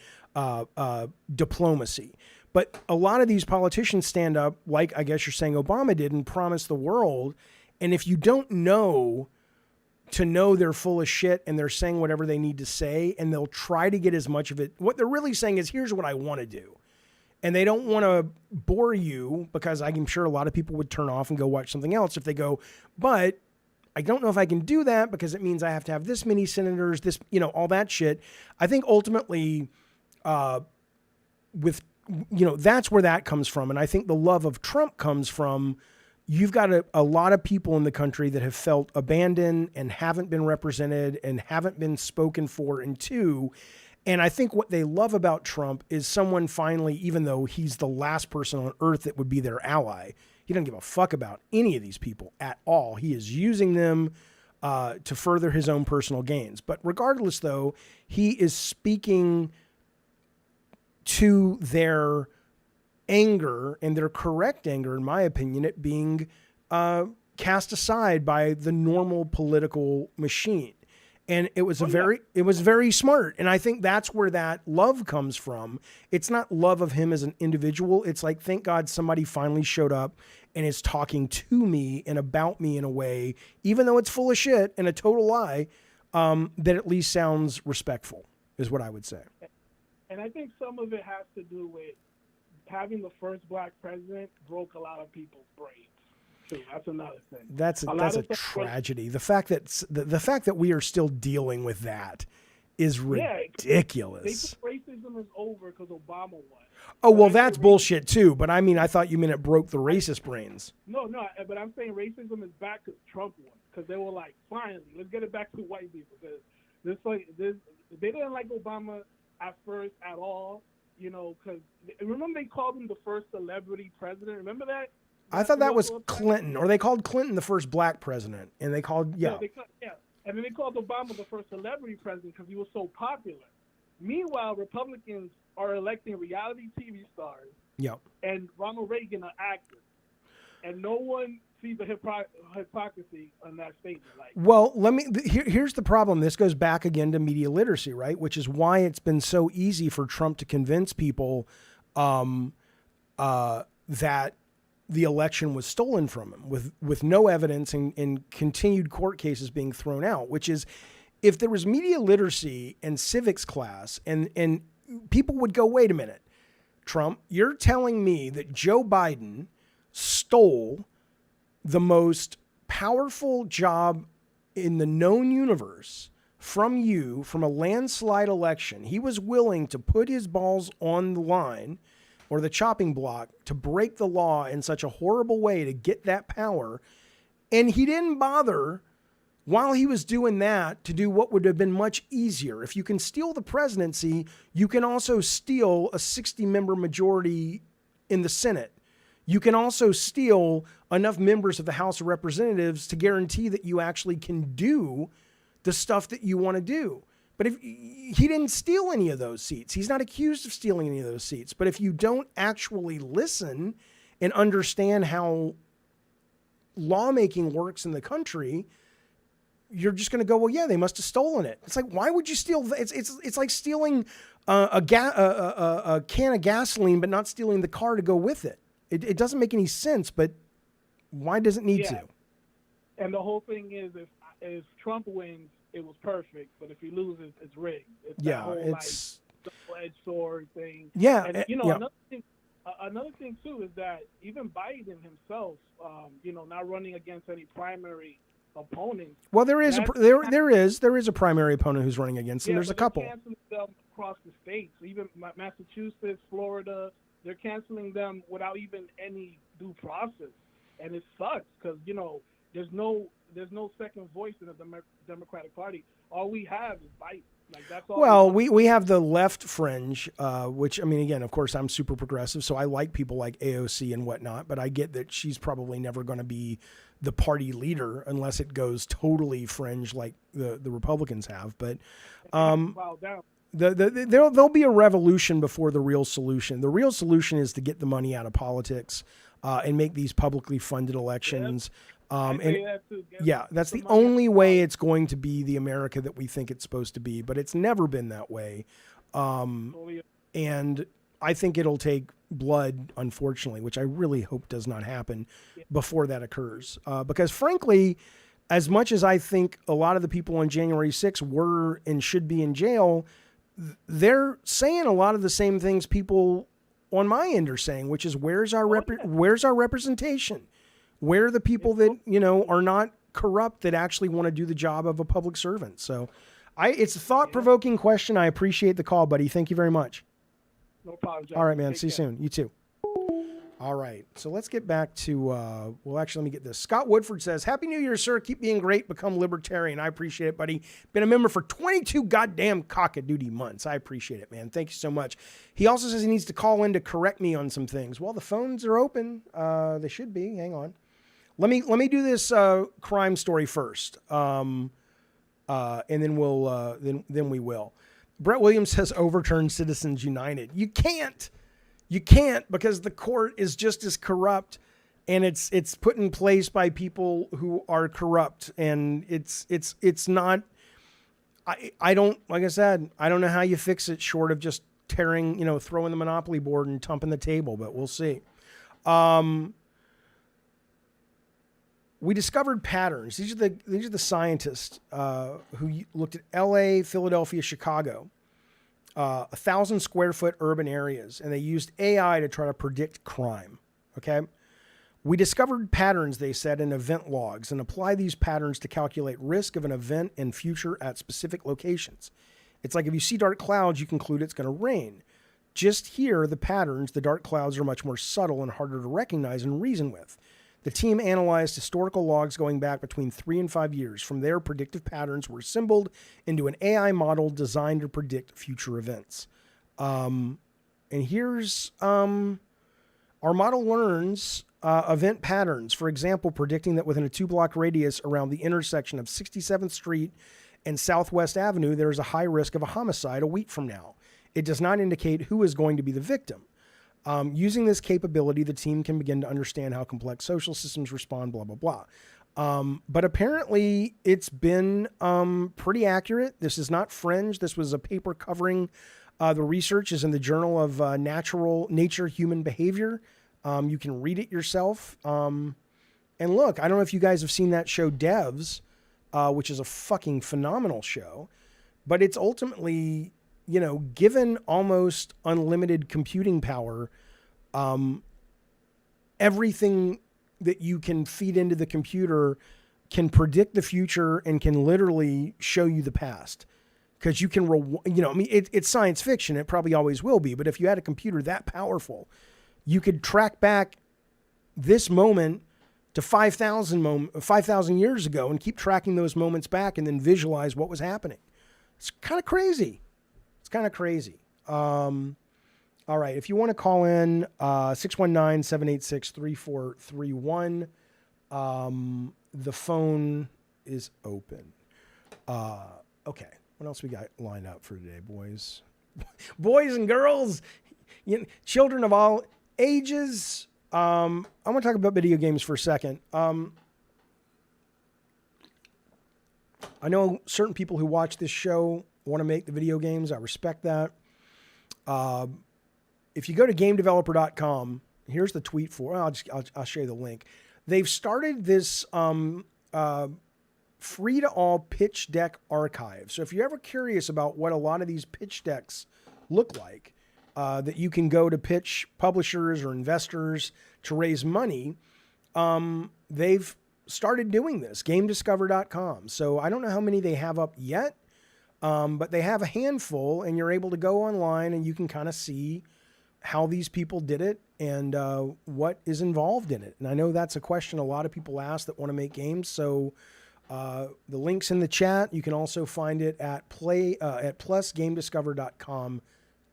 diplomacy. But a lot of these politicians stand up, like I guess you're saying Obama did, and promise the world. And if you don't know to know they're full of shit and they're saying whatever they need to say, and they'll try to get as much of it. What they're really saying is, here's what I want to do. And they don't want to bore you, because I'm sure a lot of people would turn off and go watch something else if they go, but I don't know if I can do that because it means I have to have this many senators, this, all that shit. I think ultimately that's where that comes from. And I think the love of Trump comes from, you've got a lot of people in the country that have felt abandoned and haven't been represented and haven't been spoken for. And two, and I think what they love about Trump is someone finally, even though he's the last person on earth that would be their ally, he doesn't give a fuck about any of these people at all. He is using them to further his own personal gains. But regardless, though, he is speaking to their anger, and their correct anger, in my opinion, at being cast aside by the normal political machine. And it was it was very smart. And I think that's where that love comes from. It's not love of him as an individual. It's like, thank God somebody finally showed up and is talking to me and about me in a way, even though it's full of shit and a total lie, that at least sounds respectful, is what I would say. And I think some of it has to do with having the first black president broke a lot of people's brains. Too. That's another thing. That's a tragedy. The fact that we are still dealing with that is ridiculous. They think racism is over because Obama won. Oh, well, that's bullshit too. But I mean, I thought you meant it broke the racist brains. No, but I'm saying racism is back because Trump won. Because they were like, finally, let's get it back to white people. Because they didn't like Obama at first at all. You know, because remember they called him the first celebrity president. Remember that? I thought that was Clinton, or they called Clinton the first black president, and they called And then they called Obama the first celebrity president because he was so popular. Meanwhile, Republicans are electing reality TV stars. Yep. And Ronald Reagan are actors, and no one sees the hypocrisy on that statement. Like, well, here's the problem. This goes back again to media literacy, right? Which is why it's been so easy for Trump to convince people that the election was stolen from him with no evidence and continued court cases being thrown out, which is, if there was media literacy and civics class and people would go, wait a minute, Trump, you're telling me that Joe Biden stole the most powerful job in the known universe from you, from a landslide election. He was willing to put his balls on the line or the chopping block to break the law in such a horrible way to get that power. And he didn't bother, while he was doing that, to do what would have been much easier. If you can steal the presidency, you can also steal a 60-member majority in the Senate. You can also steal enough members of the House of Representatives to guarantee that you actually can do the stuff that you want to do. But if he didn't steal any of those seats, he's not accused of stealing any of those seats. But if you don't actually listen and understand how lawmaking works in the country, you're just going to go, well, yeah, they must have stolen it. It's like, why would you steal? It's like stealing a can of gasoline, but not stealing the car to go with it. It doesn't make any sense. But why does it need to? And the whole thing is, if Trump wins, it was perfect, but if he loses, it's rigged. It's that whole, it's double-edged sword thing. Yeah, and another thing too is that even Biden himself, not running against any primary opponents. Well, there is a primary opponent who's running against him. There's a couple. They're canceling them across the states, even Massachusetts, Florida. They're canceling them without even any due process, and it sucks because there's no second voice in the Democratic Party. All we have is Biden. Like, that's all. Well, we have the left fringe, which, I mean, again, of course, I'm super progressive, so I like people like AOC and whatnot, but I get that she's probably never going to be the party leader unless it goes totally fringe like the Republicans have. But there'll be a revolution before the real solution. The real solution is to get the money out of politics and make these publicly funded elections. That's the only way it's going to be the America that we think it's supposed to be, but it's never been that way. And I think it'll take blood, unfortunately, which I really hope does not happen before that occurs. Because frankly, as much as I think a lot of the people on January 6th were and should be in jail, they're saying a lot of the same things people on my end are saying, which is, where's our representation? Where are the people that, are not corrupt, that actually want to do the job of a public servant? So it's a thought-provoking question. I appreciate the call, buddy. Thank you very much. No problem, John. All right, man. See you soon. You too. All right. So let's get back to, let me get this. Scott Woodford says, Happy New Year, sir. Keep being great. Become libertarian. I appreciate it, buddy. Been a member for 22 goddamn cock-a-doodie months. I appreciate it, man. Thank you so much. He also says he needs to call in to correct me on some things. Well, the phones are open. They should be. Hang on. Let me do this crime story first, and then we will. Brett Williams has overturned Citizens United. You can't because the court is just as corrupt, and it's put in place by people who are corrupt, and it's not. I don't, like I said, I don't know how you fix it short of just throwing the Monopoly board and tumping the table, but we'll see. We discovered patterns. These are the scientists who looked at L.A., Philadelphia, Chicago, 1,000 square foot urban areas, and they used AI to try to predict crime. Okay. We discovered patterns, they said, in event logs and apply these patterns to calculate risk of an event and future at specific locations. It's like if you see dark clouds, you conclude it's going to rain. Just here, the patterns, the dark clouds are much more subtle and harder to recognize and reason with. The team analyzed historical logs going back between 3 and 5 years. From there, predictive patterns were assembled into an AI model designed to predict future events. And here's our model learns event patterns. For example, predicting that within a 2-block radius around the intersection of 67th Street and Southwest Avenue, there is a high risk of a homicide a week from now. It does not indicate who is going to be the victim. Using this capability, the team can begin to understand how complex social systems respond, blah, blah, blah. But apparently it's been pretty accurate. This is not fringe. This was a paper covering the research is in the Journal of Nature Human Behavior. You can read it yourself. And look, I don't know if you guys have seen that show Devs, which is a fucking phenomenal show, but it's ultimately, given almost unlimited computing power, everything that you can feed into the computer can predict the future and can literally show you the past. Because you can, it's science fiction. It probably always will be. But if you had a computer that powerful, you could track back this moment to 5,000 years ago and keep tracking those moments back and then visualize what was happening. It's kind of crazy. All right. If you want to call in, 619-786-3431. The phone is open. Okay. What else we got lined up for today, boys? Boys and girls, children of all ages. I want to talk about video games for a second. I know certain people who watch this show want to make the video games. I respect that. If you go to gamedeveloper.com, here's the tweet for. I'll show you the link. They've started this free-to-all pitch deck archive. So if you're ever curious about what a lot of these pitch decks look like, that you can go to pitch publishers or investors to raise money, they've started doing this, gamediscover.com. So I don't know how many they have up yet, but they have a handful, and you're able to go online and you can kind of see how these people did it and what is involved in it. And I know that's a question a lot of people ask that want to make games. So the link's in the chat. You can also find it at plusgamediscover.com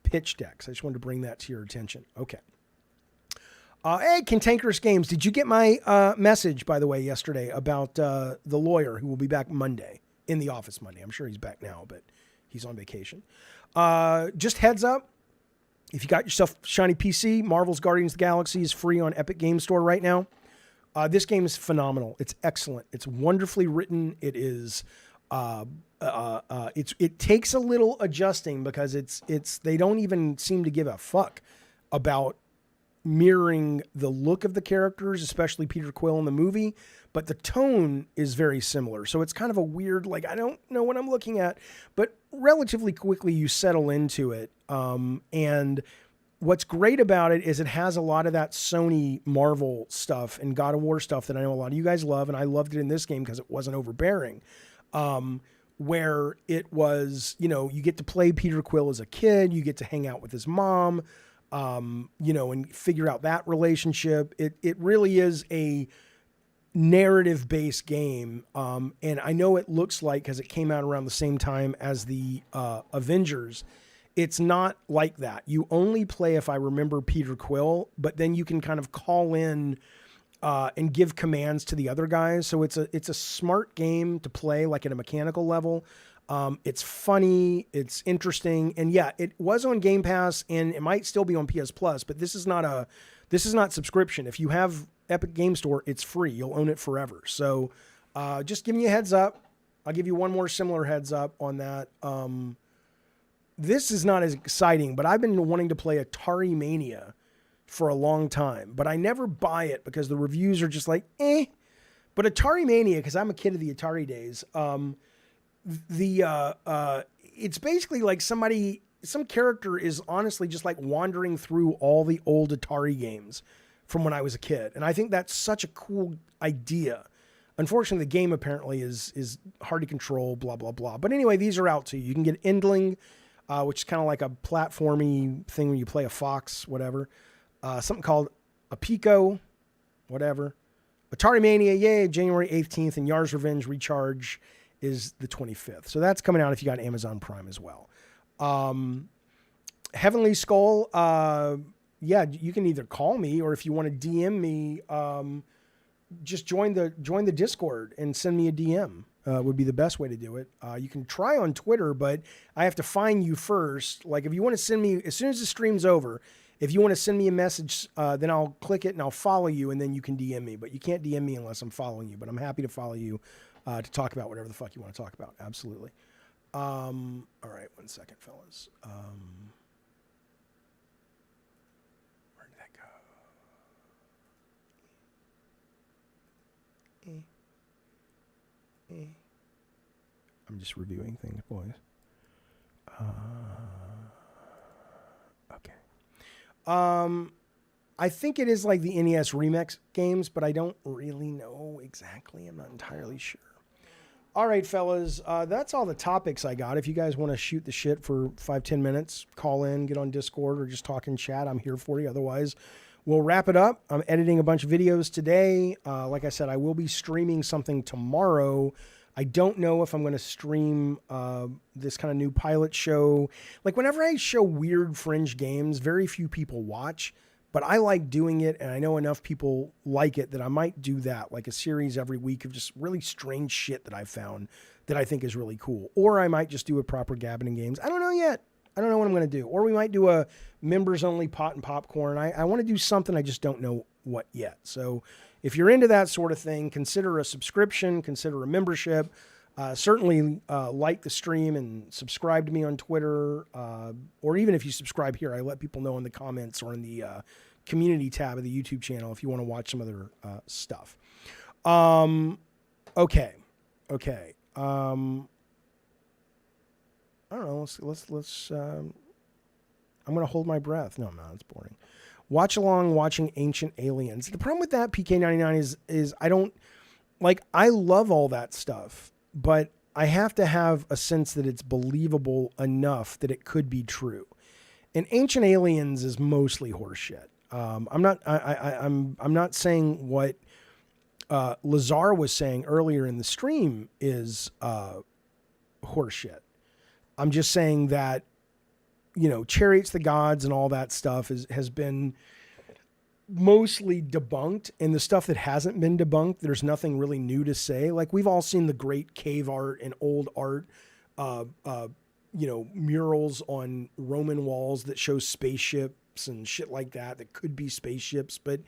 pitch decks. I just wanted to bring that to your attention. Okay. Hey, Cantankerous Games, did you get my message, by the way, yesterday about the lawyer who will be back Monday, in the office Monday? I'm sure he's back now, but he's on vacation. Just heads up, if you got yourself a shiny PC, Marvel's Guardians of the Galaxy is free on Epic Game Store right now. This game is phenomenal. It's excellent. It's wonderfully written. It is... it takes a little adjusting because they don't even seem to give a fuck about mirroring the look of the characters, especially Peter Quill in the movie, but the tone is very similar. So it's kind of a weird, I don't know what I'm looking at, but relatively quickly you settle into it. And what's great about it is it has a lot of that Sony Marvel stuff and God of War stuff that I know a lot of you guys love, and I loved it in this game because it wasn't overbearing. Where it was, you get to play Peter Quill as a kid, you get to hang out with his mom, and figure out that relationship. It really is a narrative-based game. And I know it looks like, because it came out around the same time as the Avengers, it's not like that. You only play, if I remember, Peter Quill, but then you can kind of call in and give commands to the other guys. So it's a smart game to play, like at a mechanical level. It's funny, it's interesting, and yeah, it was on Game Pass, and it might still be on PS Plus. But this is not subscription. If you have Epic Game Store, it's free. You'll own it forever. So just giving you a heads up. I'll give you one more similar heads up on that. This is not as exciting, but I've been wanting to play Atari Mania for a long time, but I never buy it because the reviews are just like, eh. But Atari Mania, because I'm a kid of the Atari days, it's basically like some character is honestly just like wandering through all the old Atari games from when I was a kid. And I think that's such a cool idea. Unfortunately, the game apparently is hard to control, blah, blah, blah. But anyway, these are out too. You can get Endling, which is kind of like a platformy thing where you play a fox, whatever. Something called a Pico, whatever. Atari Mania, yay, January 18th, and Yar's Revenge Recharge is the 25th. So that's coming out if you got Amazon Prime as well. Heavenly Skull, yeah, you can either call me, or if you want to DM me, just join the Discord and send me a DM. Would be the best way to do it. You can try on Twitter, but I have to find you first. Like if you want to send me, as soon as the stream's over, if you want to send me a message, then I'll click it and I'll follow you, and then you can DM me. But you can't DM me unless I'm following you. But I'm happy to follow you to talk about whatever the fuck you want to talk about. Absolutely. All right, one second, fellas. Where did that go? I'm just reviewing things, boys. Okay. I think it is like the NES Remix games, but I don't really know exactly. I'm not entirely sure. All right, fellas, that's all the topics I got. If you guys want to shoot the shit for 5-10 minutes, call in, get on Discord, or just talk in chat, I'm here for you. Otherwise, we'll wrap it up. I'm editing a bunch of videos today. Like I said, I will be streaming something tomorrow. I don't know if I'm going to stream this kind of new pilot show. Like whenever I show weird fringe games, very few people watch, but I like doing it, and I know enough people like it that I might do that, like a series every week of just really strange shit that I've found that I think is really cool. Or I might just do a proper Gabbing Games. I don't know yet. I don't know what I'm going to do. Or we might do a members-only pot and popcorn. I want to do something. I just don't know what yet. So if you're into that sort of thing, consider a subscription, consider a membership. Certainly like the stream and subscribe to me on Twitter. Or even if you subscribe here, I let people know in the comments or in the community tab of the YouTube channel if you want to watch some other stuff. Okay. I don't know. Let's I'm going to hold my breath. No, I'm not. It's boring. Watch along watching Ancient Aliens. The problem with that PK99 is I don't like, I love all that stuff, but I have to have a sense that it's believable enough that it could be true. And Ancient Aliens is mostly horseshit. I'm not saying what Lazar was saying earlier in the stream is horseshit. I'm just saying that, you know, Chariots the Gods and all that stuff has been mostly debunked, and the stuff that hasn't been debunked, there's nothing really new to say. Like we've all seen the great cave art and old art, murals on Roman walls that show spaceships and shit like that could be spaceships, but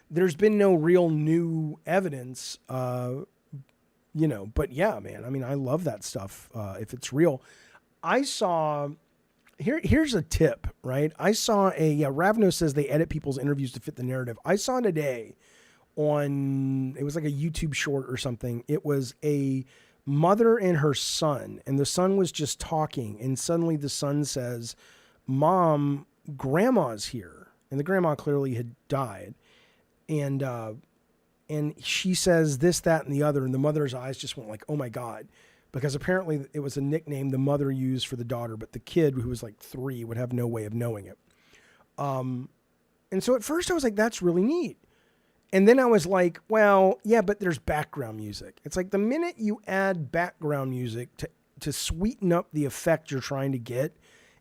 there's been no real new evidence, but yeah, man, I mean, I love that stuff. If it's real, I saw, here's a tip, right? I saw Ravno says they edit people's interviews to fit the narrative. I saw today it was like a YouTube short or something. It was a mother and her son, and the son was just talking, and suddenly the son says, "Mom, grandma's here." And the grandma clearly had died. And she says this, that, and the other, and the mother's eyes just went like, oh my God. Because apparently it was a nickname the mother used for the daughter, but the kid, who was like 3, would have no way of knowing it. And so at first I was like, that's really neat. And then I was like, well, yeah, but there's background music. It's like the minute you add background music to sweeten up the effect you're trying to get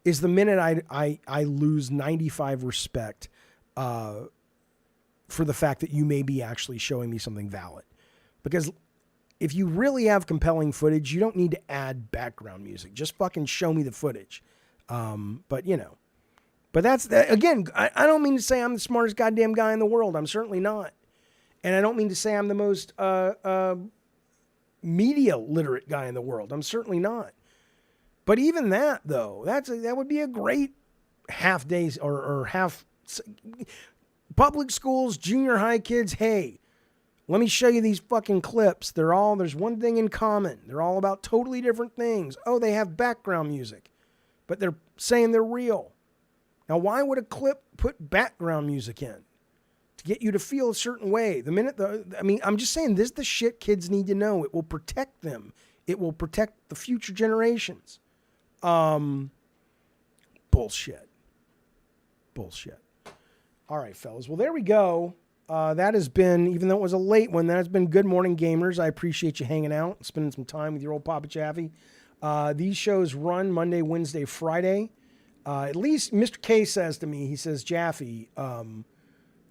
is the minute I lose 95 respect for the fact that you may be actually showing me something valid. Because if you really have compelling footage, you don't need to add background music. Just fucking show me the footage. But that's, again, I don't mean to say I'm the smartest goddamn guy in the world. I'm certainly not. And I don't mean to say I'm the most media literate guy in the world. I'm certainly not. But even that, though, that would be a great half days or half public schools, junior high kids. Hey, let me show you these fucking clips. There's one thing in common. They're all about totally different things. Oh, they have background music, but they're saying they're real. Now, why would a clip put background music in? To get you to feel a certain way. I'm just saying, this is the shit kids need to know. It will protect them. It will protect the future generations. Bullshit. All right, fellas. Well, there we go. That has been, even though it was a late one, that has been Good Morning Gamers. I appreciate you hanging out and spending some time with your old Papa Jaffe. These shows run Monday, Wednesday, Friday. At least Mr. K says to me, he says, Jaffe,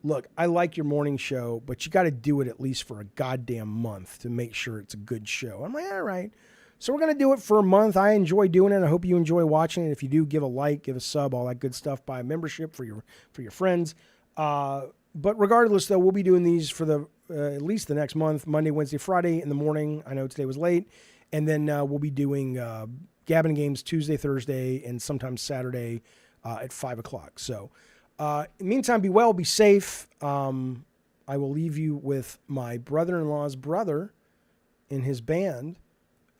look, I like your morning show, but you got to do it at least for a goddamn month to make sure it's a good show. I'm like, all right. So we're going to do it for a month. I enjoy doing it. I hope you enjoy watching it. If you do, give a like, give a sub, all that good stuff. Buy a membership for your friends. But regardless, though, we'll be doing these for at least the next month, Monday, Wednesday, Friday in the morning. I know today was late. And then we'll be doing Gabbing Games Tuesday, Thursday, and sometimes Saturday at 5 o'clock. So in the meantime, be well, be safe. I will leave you with my brother-in-law's brother in his band,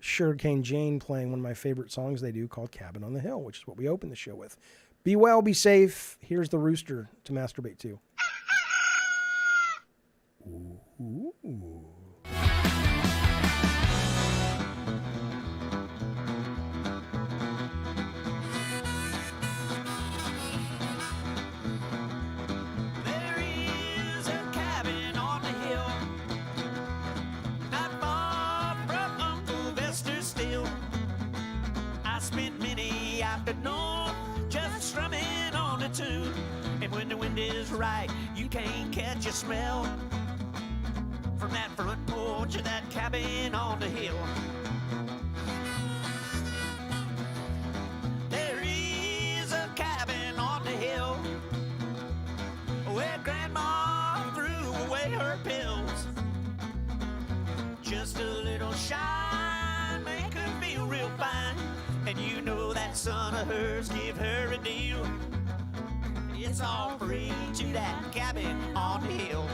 Sugarcane Jane, playing one of my favorite songs they do called Cabin on the Hill, which is what we open the show with. Be well, be safe. Here's the rooster to masturbate to. Ooh. There is a cabin on the hill, not far from Uncle Vester's still. I spent many afternoons just strumming on a tune, and when the wind is right, you can't catch a smell from that front porch of that cabin on the hill. There is a cabin on the hill where Grandma threw away her pills. Just a little shine make her feel real fine, and you know that son of hers give her a deal. It's all free to that cabin on the hill.